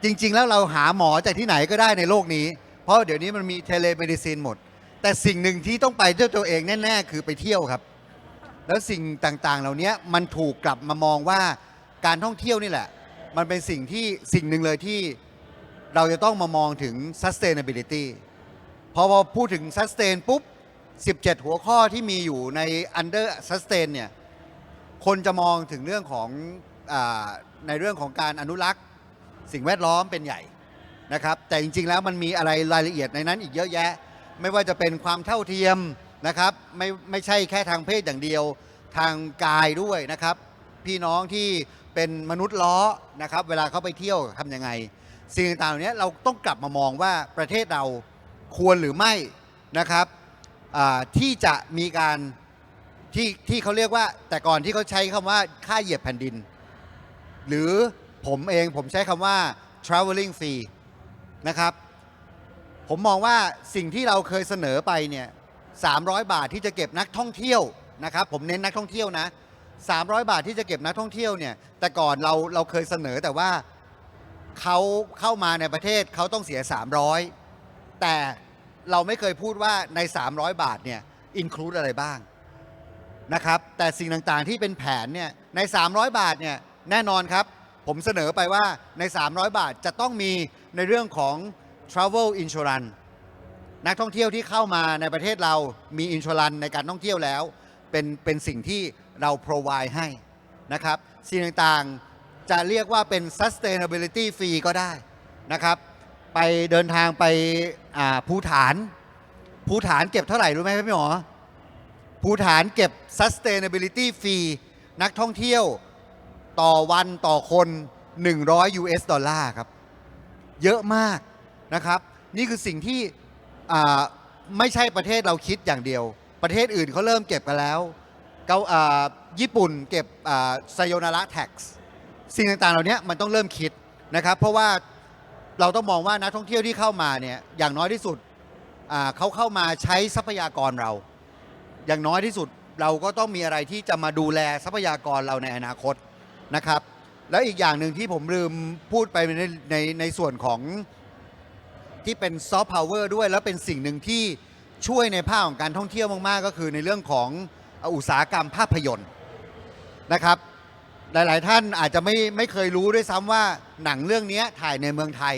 จริงๆแล้วเราหาหมอจากที่ไหนก็ได้ในโลกนี้เพราะเดี๋ยวนี้มันมีเทเลเมดิซินหมดแต่สิ่งหนึ่งที่ต้องไปด้วยตัวเองแน่ๆคือไปเที่ยวครับแล้วสิ่งต่างๆเหล่านี้มันถูกกลับมามองว่าการท่องเที่ยวนี่แหละมันเป็นสิ่งหนึ่งเลยที่เราจะต้องมามองถึง sustainability พอพูดถึง sustain ปุ๊บ17 หัวข้อที่มีอยู่ใน under sustain เนี่ยคนจะมองถึงเรื่องของในเรื่องของการอนุรักษ์สิ่งแวดล้อมเป็นใหญ่นะครับแต่จริงๆแล้วมันมีอะไรรายละเอียดในนั้นอีกเยอะแยะไม่ว่าจะเป็นความเท่าเทียมนะครับไม่ใช่แค่ทางเพศอย่างเดียวทางกายด้วยนะครับพี่น้องที่เป็นมนุษย์ล้อนะครับเวลาเขาไปเที่ยวทำยังไงสิ่งต่างๆเหล่านี้เราต้องกลับมามองว่าประเทศเราควรหรือไม่นะครับที่จะมีการที่เขาเรียกว่าแต่ก่อนที่เขาใช้คำว่าค่าเหยียบแผ่นดินหรือผมใช้คำว่า traveling fee นะครับผมมองว่าสิ่งที่เราเคยเสนอไปเนี่ย300 บาทที่จะเก็บนักท่องเที่ยวนะครับผมเน้นนักท่องเที่ยวนะ300 บาทที่จะเก็บนักท่องเที่ยวเนี่ยแต่ก่อนเราเคยเสนอแต่ว่าเขาเข้ามาในประเทศเขาต้องเสีย300แต่เราไม่เคยพูดว่าใน300 บาทเนี่ยอินคลูดอะไรบ้างนะครับแต่สิ่งต่างๆที่เป็นแผนเนี่ยใน300 บาทเนี่ยแน่นอนครับผมเสนอไปว่าใน300 บาทจะต้องมีในเรื่องของ travel insurance นักท่องเที่ยวที่เข้ามาในประเทศเรามี insurance ในการท่องเที่ยวแล้วเป็นสิ่งที่เรา provide ให้นะครับสิ่งต่างๆจะเรียกว่าเป็น sustainability fee ก็ได้นะครับไปเดินทางไปภูฐานเก็บเท่าไหร่รู้ไหมพี่หมอภูฐานเก็บ sustainability fee นักท่องเที่ยวต่อวันต่อคน$100 US ครับเยอะมากนะครับนี่คือสิ่งที่ไม่ใช่ประเทศเราคิดอย่างเดียวประเทศอื่นเขาเริ่มเก็บกันแล้วญี่ปุ่นเก็บไซโยนาระแท็กซ์สิ่งต่างๆเหล่านี้มันต้องเริ่มคิดนะครับเพราะว่าเราต้องมองว่านักท่องเที่ยวที่เข้ามาเนี่ยอย่างน้อยที่สุดเขาเข้ามาใช้ทรัพยากรเราอย่างน้อยที่สุดเราก็ต้องมีอะไรที่จะมาดูแลทรัพยากรเราในอนาคตนะครับแล้วอีกอย่างหนึ่งที่ผมลืมพูดไปในส่วนของที่เป็นซอฟต์พาวเวอร์ด้วยแล้วเป็นสิ่งหนึ่งที่ช่วยในภาคของการท่องเที่ยวมากๆก็คือในเรื่องของอุตสาหกรรมภาพยนตร์นะครับหลายๆท่านอาจจะไม่เคยรู้ด้วยซ้ำว่าหนังเรื่องนี้ถ่ายในเมืองไทย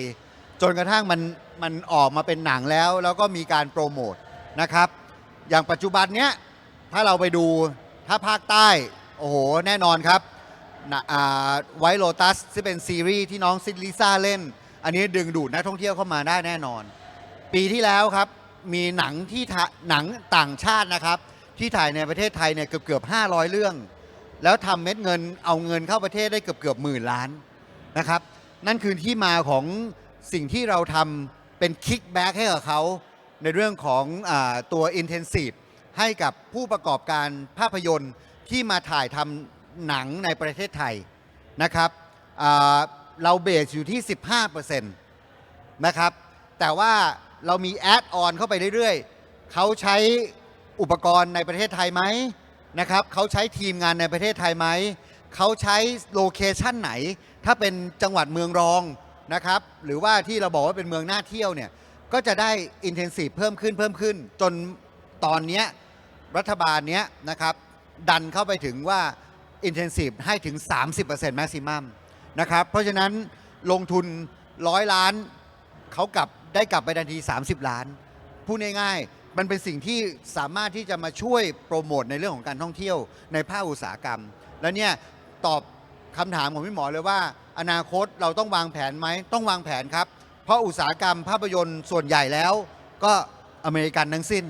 จนกระทั่งมันออกมาเป็นหนังแล้วก็มีการโปรโมทนะครับอย่างปัจจุบันเนี้ยถ้าเราไปดูถ้าภาคใต้โอ้โหแน่นอนครับไวท์โลตัสที่เป็นซีรีส์ที่น้องซิดลิซ่าเล่นอันนี้ดึงดูดนักท่องเที่ยวเข้ามาได้แน่นอนปีที่แล้วครับมีหนังต่างชาตินะครับที่ถ่ายในประเทศไทยเนี่ยเกือบ500 เรื่องแล้วทำเม็ดเงินเอาเงินเข้าประเทศได้เกือบหมื่นล้านนะครับนั่นคือที่มาของสิ่งที่เราทำเป็นคิกแบ็กให้กับเขาในเรื่องของตัว Intensive ให้กับผู้ประกอบการภาพยนตร์ ที่มาถ่ายทำหนังในประเทศไทยนะครับอ่าเราเบสอยู่ที่ 15%นะครับแต่ว่าเรามีแอดออนเข้าไปเรื่อยๆเขาใช้อุปกรณ์ในประเทศไทยไหมนะครับเขาใช้ทีมงานในประเทศไทยไหมเขาใช้โลเคชันไหนถ้าเป็นจังหวัดเมืองรองนะครับหรือว่าที่เราบอกว่าเป็นเมืองน่าเที่ยวเนี่ยก็จะได้อินเทนซีฟเพิ่มขึ้นจนตอนเนี้ยรัฐบาลเนี้ยนะครับดันเข้าไปถึงว่าอินเทนซีฟให้ถึง 30% แม็กซิมัมนะครับเพราะฉะนั้นลงทุน100 ล้านเขาได้กลับไปทันที30 ล้านพูดง่ายๆมันเป็นสิ่งที่สามารถที่จะมาช่วยโปรโมทในเรื่องของการท่องเที่ยวในภาคอุตสาหกรรมแล้วเนี่ยตอบคำถามของพี่หมอเลยว่าอนาคตเราต้องวางแผนไหมต้องวางแผนครับเพราะอุตสาหกรรมภาพยนตร์ส่วนใหญ่แล้วก็อเมริกันทั้งสิ้น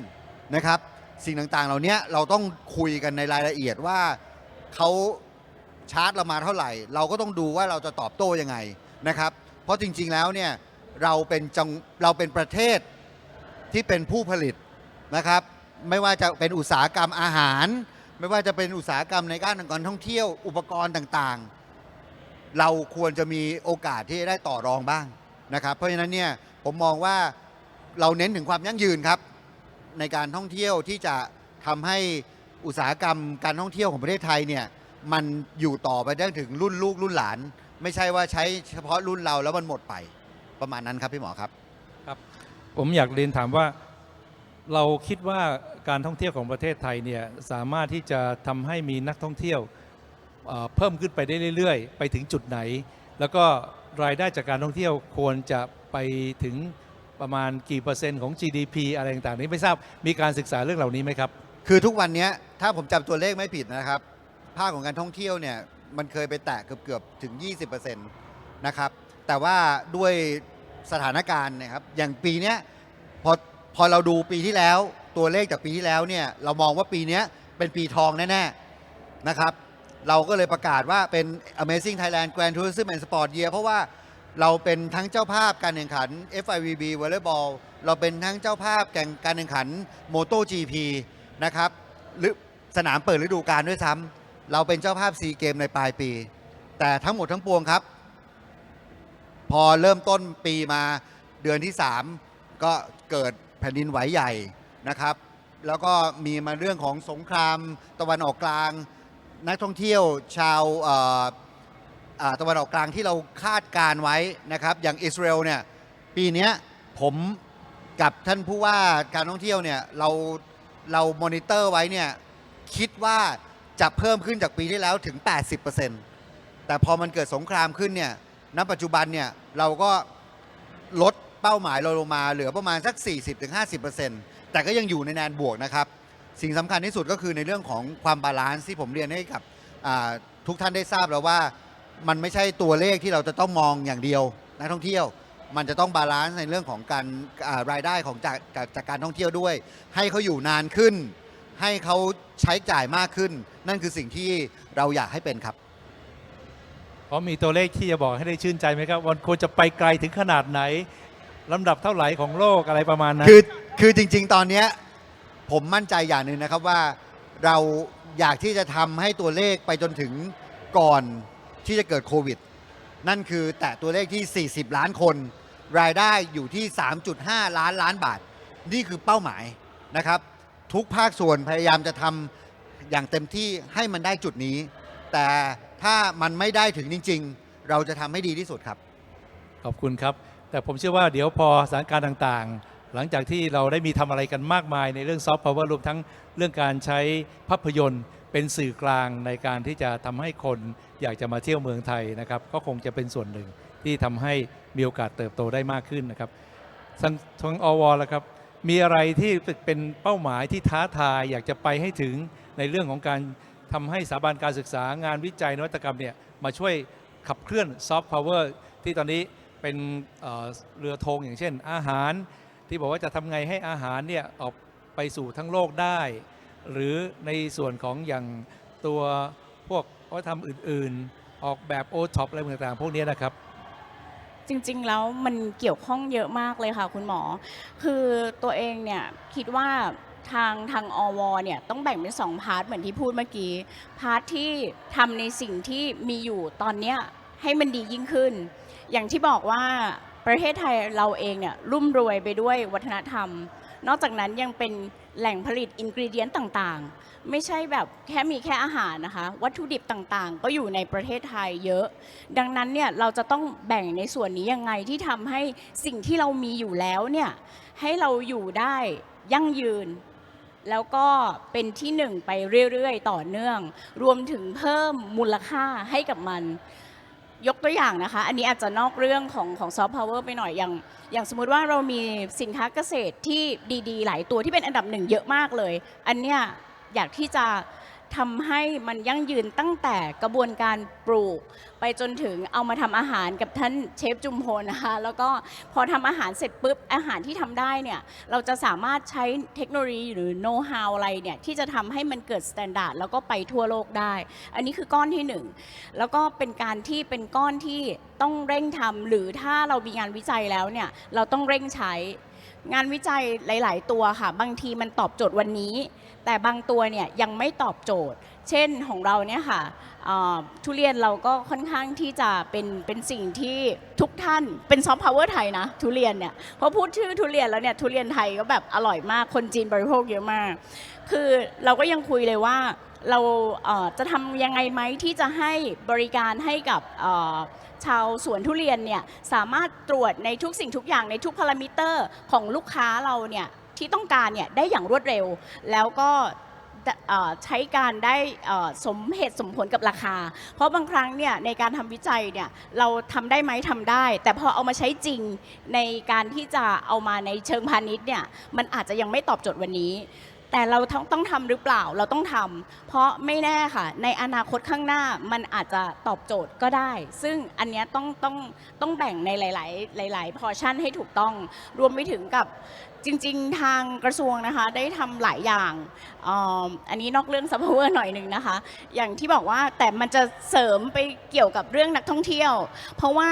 นะครับสิ่งต่างๆเหล่านี้เราต้องคุยกันในรายละเอียดว่าเขาชาร์จเรามาเท่าไหร่เราก็ต้องดูว่าเราจะตอบโต้ยังไงนะครับเพราะจริงๆแล้วเนี่ยเราเป็นประเทศที่เป็นผู้ผลิตนะครับไม่ว่าจะเป็นอุตสาหกรรมอาหารไม่ว่าจะเป็นอุตสาหกรรมในการท่องเที่ยวอุปกรณ์ต่างๆเราควรจะมีโอกาสที่จะได้ต่อรองบ้างนะครับเพราะฉะนั้นเนี่ยผมมองว่าเราเน้นถึงความยั่งยืนครับในการท่องเที่ยวที่จะทำให้อุตสาหกรรมการท่องเที่ยวของประเทศไทยเนี่ยมันอยู่ต่อไปได้ถึงรุ่นลูกรุ่นหลานไม่ใช่ว่าใช้เฉพาะรุ่นเราแล้วมันหมดไปประมาณนั้นครับพี่หมอครับครับผมอยากเรียนถามว่าเราคิดว่าการท่องเที่ยวของประเทศไทยเนี่ยสามารถที่จะทำให้มีนักท่องเที่ยวเพิ่มขึ้นไปได้เรื่อยๆไปถึงจุดไหนแล้วก็รายได้จากการท่องเที่ยวควรจะไปถึงประมาณกี่เปอร์เซ็นต์ของ GDP อะไรต่างๆนี้ไม่ทราบมีการศึกษาเรื่องเหล่านี้ไหมครับคือทุกวันนี้ถ้าผมจำตัวเลขไม่ผิดนะครับภาคของการท่องเที่ยวเนี่ยมันเคยไปแตะเกือบถึง 20% นะครับแต่ว่าด้วยสถานการณ์นะครับอย่างปีนี้พอเราดูปีที่แล้วตัวเลขจากปีที่แล้วเนี่ยเรามองว่าปีนี้เป็นปีทองแน่ๆนะครับเราก็เลยประกาศว่าเป็น Amazing Thailand Grand Tourism and Sport Year เพราะว่าเราเป็นทั้งเจ้าภาพการแข่งขัน FIVB Volleyball เราเป็นทั้งเจ้าภาพการแข่งขัน MotoGP นะครับหรือสนามเปิดฤดูกาลด้วยซ้ำเราเป็นเจ้าภาพซีเกมในปลายปีแต่ทั้งหมดทั้งปวงครับพอเริ่มต้นปีมาเดือนที่3ก็เกิดแผ่นดินไหวใหญ่นะครับแล้วก็มีมาเรื่องของสงครามตะวันออกกลางนักท่องเที่ยวชาวตะวันออกกลางที่เราคาดการไว้นะครับอย่างอิสราเอลเนี่ยปีนี้ผมกับท่านผู้ว่าการท่องเที่ยวเนี่ยเรามอนิเตอร์ไว้เนี่ยคิดว่าจะเพิ่มขึ้นจากปีที่แล้วถึง 80% แต่พอมันเกิดสงครามขึ้นเนี่ยณปัจจุบันเนี่ยเราก็ลดเป้าหมายเราลงมาเหลือประมาณสัก 40-50% แต่ก็ยังอยู่ในแนวบวกนะครับสิ่งสำคัญที่สุดก็คือในเรื่องของความบาลานซ์ที่ผมเรียนให้กับทุกท่านได้ทราบแล้วว่ามันไม่ใช่ตัวเลขที่เราจะต้องมองอย่างเดียวนักท่องเที่ยวมันจะต้องบาลานซ์ในเรื่องของการรายได้ของจากการท่องเที่ยวด้วยให้เขาอยู่นานขึ้นให้เขาใช้จ่ายมากขึ้นนั่นคือสิ่งที่เราอยากให้เป็นครับเพราะมีตัวเลขที่จะบอกให้ได้ชื่นใจไหมครับว่าควรจะไปไกลถึงขนาดไหนลำดับเท่าไหร่ของโลกอะไรประมาณนั้นคือจริงๆตอนนี้ผมมั่นใจอย่างหนึ่งนะครับว่าเราอยากที่จะทำให้ตัวเลขไปจนถึงก่อนที่จะเกิดโควิดนั่นคือแตะตัวเลขที่40ล้านคนรายได้อยู่ที่ 3.5 ล้านบาทนี่คือเป้าหมายนะครับทุกภาคส่วนพยายามจะทำอย่างเต็มที่ให้มันได้จุดนี้แต่ถ้ามันไม่ได้ถึงจริงๆเราจะทำให้ดีที่สุดครับขอบคุณครับแต่ผมเชื่อว่าเดี๋ยวพอสถานการณ์ต่างๆหลังจากที่เราได้มีทำอะไรกันมากมายในเรื่องซอฟต์พาวเวอร์รวมทั้งเรื่องการใช้ภาพยนตร์เป็นสื่อกลางในการที่จะทำให้คนอยากจะมาเที่ยวเมืองไทยนะครับก็คงจะเป็นส่วนหนึ่งที่ทำให้มีโอกาสเติบโตได้มากขึ้นนะครับทั้งอวแล้วครับมีอะไรที่เป็นเป้าหมายที่ท้าทายอยากจะไปให้ถึงในเรื่องของการทำให้สถาบันการศึกษางานวิจัยนวัตกรรมเนี่ยมาช่วยขับเคลื่อนซอฟต์พาวเวอร์ที่ตอนนี้เป็นเรือธงอย่างเช่นอาหารที่บอกว่าจะทำไงให้อาหารเนี่ยออกไปสู่ทั้งโลกได้หรือในส่วนของอย่างตัวพวกวัฒนธรรมอื่นๆออกแบบโอท็อปอะไรต่างๆพวกนี้นะครับจริงๆแล้วมันเกี่ยวข้องเยอะมากเลยค่ะคุณหมอคือตัวเองเนี่ยคิดว่า ทางอวเนี่ยต้องแบ่งเป็น2พาร์ทเหมือนที่พูดเมื่อกี้พาร์ทที่ทำในสิ่งที่มีอยู่ตอนเนี้ยให้มันดียิ่งขึ้น อย่างที่บอกว่าประเทศไทยเราเองเนี่ยรุ่มรวยไปด้วยวัฒนธรรม นอกจากนั้นยังเป็นแหล่งผลิตอินกรีเดียนต่างๆ ไม่ใช่แบบมีแค่อาหารนะคะวัตถุดิบต่างๆ ก็อยู่ในประเทศไทยเยอะ ดังนั้นเนี่ยเราจะต้องแบ่งในส่วนนี้ยังไงที่ทำให้สิ่งที่เรามีอยู่แล้วเนี่ยให้เราอยู่ได้ยั่งยืน แล้วก็เป็นที่หนึ่งไปเรื่อยๆ ต่อเนื่อง รวมถึงเพิ่มมูลค่าให้กับมัน ยกตัวอย่างนะคะ อันนี้อาจจะนอกเรื่องของซอฟต์พาวเวอร์ไปหน่อยอย่างสมมุติว่าเรามีสินค้าเกษตรที่ดีๆ หลายตัวที่เป็นอันดับ1เยอะมากเลย อันเนี้ยอยากที่จะทำให้มันยั่งยืนตั้งแต่กระบวนการปลูก ไปจนถึงเอามาทำอาหารกับท่านเชฟจุมพลนะคะแล้วก็พอทำอาหารเสร็จปุ๊บอาหารที่ทำได้เนี่ยเราจะสามารถใช้เทคโนโลยีหรือโน้ตฮาวอะไรเนี่ยที่จะทำให้มันเกิดสแตนดาร์ดแล้วก็ไปทั่วโลกได้ อันนี้คือก้อนที่1แล้วก็เป็นการที่เป็นก้อนที่ต้องเร่งทำหรือถ้าเรามีงานวิจัยแล้วเนี่ยเราต้องเร่งใช้งานวิจัยหลาย ๆ ตัวค่ะบางทีมันตอบโจทย์วันนี้แต่บางตัวเนี่ยยังไม่ตอบโจทย์ เช่นของเราเนี่ยค่ะทุเรียนเราก็ค่อนข้างที่จะเป็นสิ่งที่ทุกท่านเป็นซอฟต์พาวเวอร์ไทยนะทุเรียนเนี่ยพอพูดชื่อทุเรียนแล้วเนี่ยทุเรียนไทยก็แบบอร่อยมากคนจีนบริโภคเยอะมากคือเราก็ยังคุยเลยว่าเราจะทำยังไงไหมที่จะให้บริการให้กับชาวสวนทุเรียนเนี่ยสามารถตรวจในทุกสิ่งทุกอย่างในทุกพารามิเตอร์ของลูกค้าเราเนี่ยที่ต้องการเนี่ยได้อย่างรวดเร็วแล้วก็ใช้การได้สมเหตุสมผลกับราคาเพราะบางครั้งเนี่ยในการทำวิจัยเนี่ยเราทำได้ไหมทำได้แต่พอเอามาใช้จริงในการที่จะเอามาในเชิงพาณิชย์เนี่ยมันอาจจะยังไม่ตอบโจทย์วันนี้แต่เราต้องทำหรือเปล่าเราต้องทำเพราะไม่แน่ค่ะในอนาคตข้างหน้ามันอาจจะตอบโจทย์ก็ได้ซึ่งอันเนี้ยต้องแบ่งในหลายพอร์ชั่นให้ถูกต้องรวมไปถึงกับจริงๆทางกระทรวงนะคะได้ทำหลายอย่างอันนี้นอกเรื่องซัพพลายเวอร์หน่อยหนึ่งนะคะอย่างที่บอกว่าแต่มันจะเสริมไปเกี่ยวกับเรื่องนักท่องเที่ยวเพราะว่า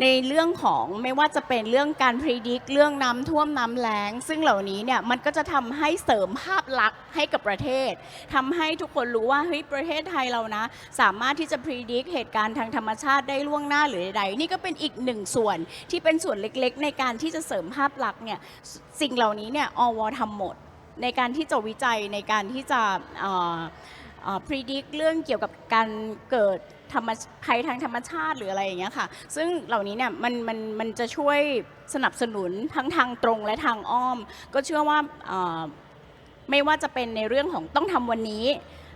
ในเรื่องของไม่ว่าจะเป็นเรื่องการพิจิตรเรื่องน้ำท่วมน้ำแล้งซึ่งเหล่านี้เนี่ยมันก็จะทำให้เสริมภาพลักษณ์ให้กับประเทศทำให้ทุกคนรู้ว่าเฮ้ยประเทศไทยเรานะสามารถที่จะพิจิตรเหตุการณ์ทางธรรมชาติได้ล่วงหน้าหรือใดๆนี่ก็เป็นอีกหนึ่งส่วนที่เป็นส่วนเล็กๆในการที่จะเสริมภาพลักษณ์เนี่ยสิ่งเหล่านี้เนี่ยอวทำหมดในการที่จะวิจัยในการที่จะพิจิตรเรื่องเกี่ยวกับการเกิดภัยทางธรรมชาติหรืออะไรอย่างเงี้ยค่ะซึ่งเหล่านี้เนี่ยมันจะช่วยสนับสนุนทั้งทางตรงและทางอ้อมก็เชื่อว่าไม่ว่าจะเป็นในเรื่องของต้องทำวันนี้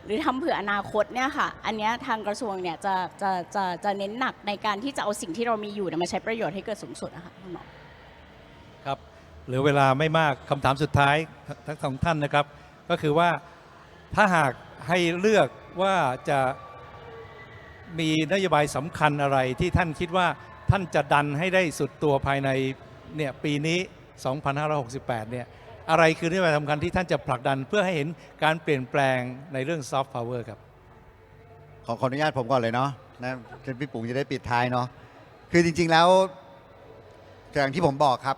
หรือทำเผื่ออนาคตเนี่ยค่ะอันเนี้ยทางกระทรวงเนี่ยจะเน้นหนักในการที่จะเอาสิ่งที่เรามีอยู่มาใช้ประโยชน์ให้เกิดสูงสุดนะคะคุณหมอครับเหลือเวลาไม่มากคำถามสุดท้ายทั้งสองท่านนะครับก็คือว่าถ้าหากให้เลือกว่าจะมีนโยบายสำคัญอะไรที่ท่านคิดว่าท่านจะดันให้ได้สุดตัวภายในเนี่ยปีนี้ 2568 เนี่ยอะไรคือนโยบายสำคัญที่ท่านจะผลักดันเพื่อให้เห็นการเปลี่ยนแปลงในเรื่องซอฟต์พาวเวอร์ครับขออนุญาตผมก่อนเลยเนาะนะพี่ปุ๋งจะได้ปิดท้ายเนาะคือจริงๆแล้วอย่างที่ผมบอกครับ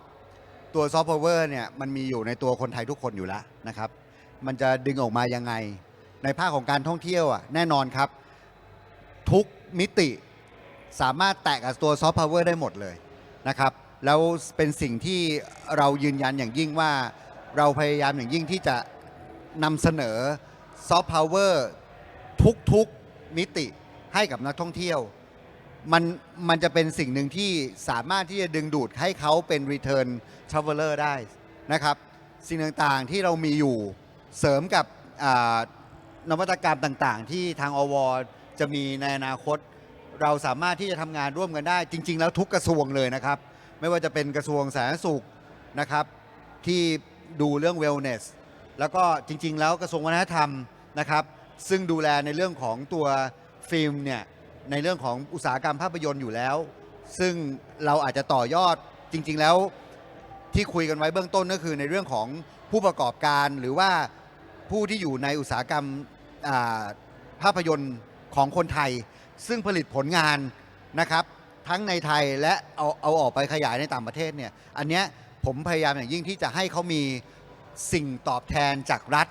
ตัวซอฟต์พาวเวอร์เนี่ยมันมีอยู่ในตัวคนไทยทุกคนอยู่แล้วนะครับมันจะดึงออกมายังไงในภาคของการท่องเที่ยวอ่ะแน่นอนครับทุกมิติสามารถแตะกับตัวซอฟต์พาวเวอร์ได้หมดเลยนะครับแล้วเป็นสิ่งที่เรายืนยันอย่างยิ่งว่าเราพยายามอย่างยิ่งที่จะนำเสนอซอฟต์พาวเวอร์ทุกมิติให้กับนักท่องเที่ยวมันจะเป็นสิ่งหนึ่งที่สามารถที่จะดึงดูดให้เขาเป็น Return Traveler ได้นะครับสิ่งต่างๆที่เรามีอยู่เสริมกับนวัตกรรมต่างๆที่ทางอวจะมีในอนาคตเราสามารถที่จะทำงานร่วมกันได้จริงๆแล้วทุกกระทรวงเลยนะครับไม่ว่าจะเป็นกระทรวงสาธารณสุขนะครับที่ดูเรื่อง Wellness แล้วก็จริงๆแล้วกระทรวงวัฒนธรรมนะครับซึ่งดูแลในเรื่องของตัวฟิล์มเนี่ยในเรื่องของอุตสาหกรรมภาพยนตร์อยู่แล้วซึ่งเราอาจจะต่อยอดจริงๆแล้วที่คุยกันไว้เบื้องต้นก็คือในเรื่องของผู้ประกอบการหรือว่าผู้ที่อยู่ในอุตสาหกรรมภาพยนตร์ของคนไทยซึ่งผลิตผลงานนะครับทั้งในไทยและเอาออกไปขยายในต่างประเทศเนี่ยอันเนี้ยผมพยายามอย่างยิ่งที่จะให้เขามี สิ่งตอบแทนจากรัฐ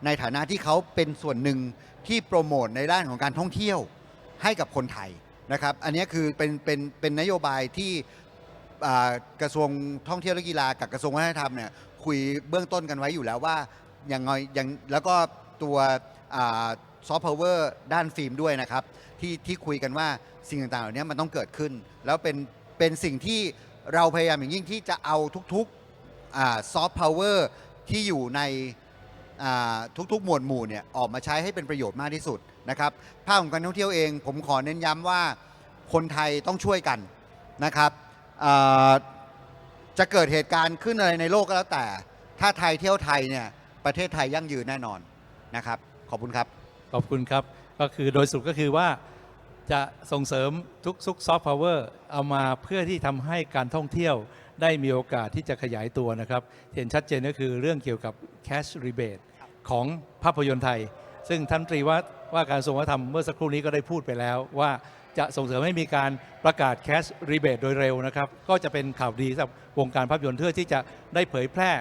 ในฐานะที่เขาเป็นส่วนหนึ่งที่โปรโมทในด้านของการท่องเที่ยวให้กับคนไทยนะครับอันนี้คือเป็นนโยบายที่กระทรวงท่องเที่ยวและกีฬากับกระทรวงวัฒนธรรมเนี่ยคุยเบื้องต้นกันไว้อยู่แล้วว่าอย่างไรอย่างแล้วก็ตัวซอฟต์พาวเวอร์ด้านฟิล์มด้วยนะครับที่คุยกันว่าสิ่งต่างๆเหล่านี้มันต้องเกิดขึ้น แล้วเป็นสิ่งที่เราพยายามอย่างยิ่งที่จะเอาทุกๆซอฟต์พาวเวอร์ที่อยู่ในทุกๆหมวดหมู่เนี่ยออกมาใช้ให้เป็นประโยชน์มากที่สุดนะครับภาคของการท่องเที่ยวเองผมขอเน้นย้ำว่าคนไทยต้องช่วยกันนะครับจะเกิดเหตุการณ์ขึ้นอะไรในโลกก็แล้วแต่ถ้าไทยเที่ยวไทยเนี่ยประเทศไทยยั่งยืนแน่นอนนะครับขอบคุณครับขอบคุณครับก็คือโดยสรุปก็คือว่าจะส่งเสริมทุกซอฟต์พาวเวอร์เอามาเพื่อที่ทำให้การท่องเที่ยวได้มีโอกาสที่จะขยายตัวนะครับเห็นชัดเจนก็คือเรื่องเกี่ยวกับ cash rebate ของภาพยนตร์ไทยซึ่งท่านตรีว่าการกระทรวงวัฒนธรรมเมื่อสักครู่นี้ก็ได้พูดไปแล้วว่าจะส่งเสริมให้มีการประกาศ cash rebate โดยเร็วนะครับก็จะเป็นข่าวดีสำหรับวงการภาพยนตร์เพื่อที่จะได้เผยแพร่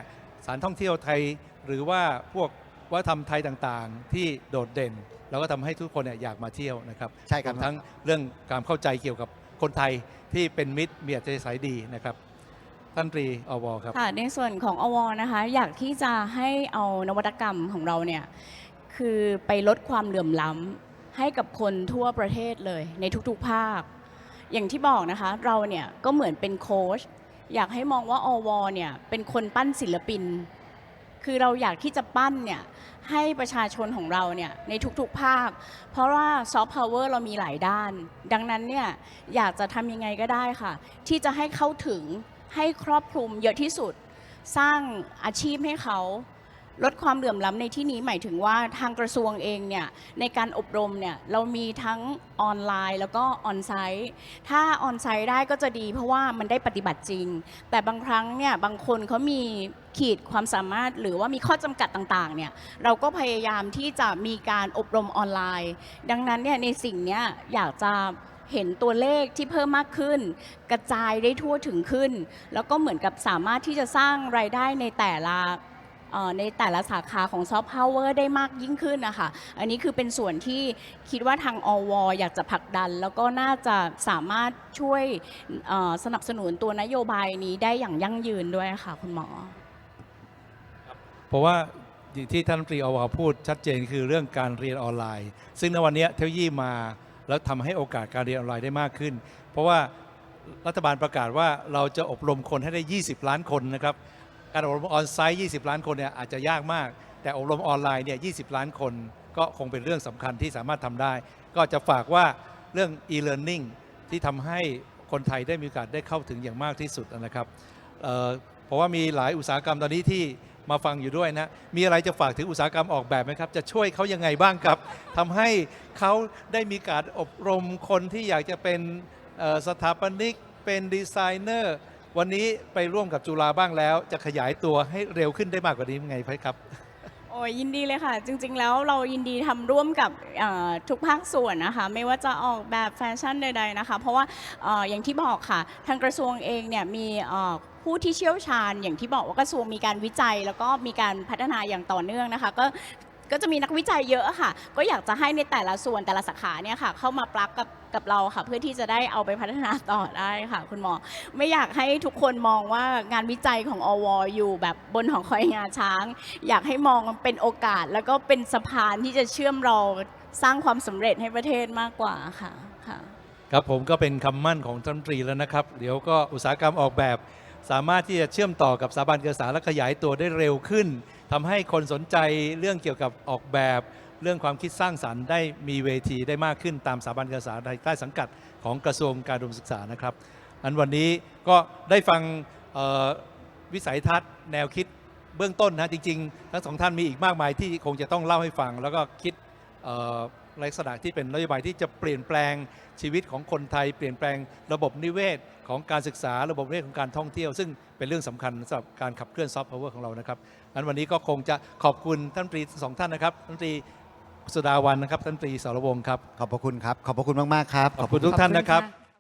สถานท่องเที่ยวไทยหรือว่าพวกวัฒนธรรมไทยต่างๆที่โดดเด่นแล้วก็ทำให้ทุกคนเนี่ยอยากมาเที่ยวนะครับใช่ครับทั้งเรื่องการเข้าใจเกี่ยวกับคนไทยที่เป็นมิตรมีอัธยาศัยดีนะครับท่านตรีอวครับค่ะในส่วนของอวนะคะอยากที่จะให้เอานวัตกรรมของเราเนี่ยคือไปลดความเหลื่อมล้ำให้กับคนทั่วประเทศเลยในทุกๆภาคอย่างที่บอกนะคะเราเนี่ยก็เหมือนเป็นโค้ชอยากให้มองว่าอวเนี่ยเป็นคนปั้นศิลปินคือเราอยากที่จะปั้นเนี่ยให้ประชาชนของเราเนี่ยในทุกๆภาคเพราะว่าซอฟต์พาวเวอร์เรามีหลายด้านดังนั้นเนี่ยอยากจะทำยังไงก็ได้ค่ะที่จะให้เข้าถึงให้ครอบคลุมเยอะที่สุดสร้างอาชีพให้เขาลดความเหลื่อมล้ำในที่นี้หมายถึงว่าทางกระทรวงเองเนี่ยในการอบรมเนี่ยเรามีทั้งออนไลน์แล้วก็ออนไซต์ถ้าออนไซต์ได้ก็จะดีเพราะว่ามันได้ปฏิบัติจริงแต่บางครั้งเนี่ยบางคนเขามีขีดความสามารถหรือว่ามีข้อจำกัดต่างๆเนี่ยเราก็พยายามที่จะมีการอบรมออนไลน์ดังนั้นเนี่ยในสิ่งนี้อยากจะเห็นตัวเลขที่เพิ่มมากขึ้นกระจายได้ทั่วถึงขึ้นแล้วก็เหมือนกับสามารถที่จะสร้างรายได้ในแต่ละสาขาของซอฟต์พาวเวอร์ได้มากยิ่งขึ้นนะคะอันนี้คือเป็นส่วนที่คิดว่าทางอวอยากจะผลักดันแล้วก็น่าจะสามารถช่วยสนับสนุนตัวนโยบายนี้ได้อย่างยั่งยืนด้วยค่ะคุณหมอเพราะว่าที่ท่านรัฐมนตรีอวพูดชัดเจนคือเรื่องการเรียนออนไลน์ซึ่งในวันนี้เทคโนโลยีมาแล้วทำให้โอกาสการเรียนออนไลน์ได้มากขึ้นเพราะว่ารัฐบาลประกาศว่าเราจะอบรมคนให้ได้20ล้านคนนะครับการอบรมออนไซต์20ล้านคนเนี่ยอาจจะยากมากแต่อบรมออนไลน์เนี่ย20ล้านคนก็คงเป็นเรื่องสำคัญที่สามารถทำได้ก็จะฝากว่าเรื่อง e-learning ที่ทำให้คนไทยได้มีโอกาสได้เข้าถึงอย่างมากที่สุดนะครับเพราะว่ามีหลายอุตสาหกรรมตอนนี้ที่มาฟังอยู่ด้วยนะมีอะไรจะฝากถึงอุตสาหกรรมออกแบบไหมครับจะช่วยเขายังไงบ้างครับทำให้เขาได้มีการอบรมคนที่อยากจะเป็นสถาปนิกเป็นดีไซเนอร์วันนี้ไปร่วมกับจุฬาบ้างแล้วจะขยายตัวให้เร็วขึ้นได้มากกว่านี้ยังไงครับโอ้ยยินดีเลยค่ะจริงๆแล้วเรายินดีทำร่วมกับทุกภาคส่วนนะคะไม่ว่าจะออกแบบแฟชั่นใดๆนะคะเพราะว่าอย่างที่บอกค่ะทางกระทรวงเองเนี่ยมีผู้ที่เชี่ยวชาญอย่างที่บอกว่ากระทรวงมีการวิจัยแล้วก็มีการพัฒนาอย่างต่อเนื่องนะคะก็จะมีนักวิจัยเยอะค่ะก็อยากจะให้ในแต่ละส่วนแต่ละสาขาเนี่ยค่ะเข้ามาปลักกับเราค่ะเพื่อที่จะได้เอาไปพัฒนาต่อได้ค่ะคุณหมอไม่อยากให้ทุกคนมองว่างานวิจัยของอวอยู่แบบบนหอคอยงาช้างอยากให้มองเป็นโอกาสแล้วก็เป็นสะพานที่จะเชื่อมเราสร้างความสำเร็จให้ประเทศมากกว่าค่ะครับผมก็เป็นคำมั่นของท่านรัฐมนตรีแล้วนะครับเดี๋ยวก็อุตสาหกรรมออกแบบสามารถที่จะเชื่อมต่อกับสถาบันการศึกษาและขยายตัวได้เร็วขึ้นทำให้คนสนใจเรื่องเกี่ยวกับออกแบบเรื่องความคิดสร้างสรรค์ได้มีเวทีได้มากขึ้นตามสถาบันการศึกษาใต้สังกัดของกระทรวงการอุดมศึกษานะครับวันนี้ก็ได้ฟังวิสัยทัศน์แนวคิดเบื้องต้นนะจริงๆทั้งสองท่านมีอีกมากมายที่คงจะต้องเล่าให้ฟังแล้วก็คิดลักษณะที่เป็นนโยบายที่จะเปลี่ยนแปลงชีวิตของคนไทยเปลี่ยนแปลงระบบนิเวศของการศึกษาระบบนิเวศของการท่องเที่ยวซึ่งเป็นเรื่องสำคัญสำหรับการขับเคลื่อนซอฟต์พาวเวอร์ของเรานะครับวันนี้ก็คงจะขอบคุณท่านตรีสองท่านนะครับท่านตรีสุดาวันนะครับท่านตรีสรวงศ์ครับขอบพระคุณครับขอบพระคุณมากๆครับขอบคุณทุกท่านนะครับ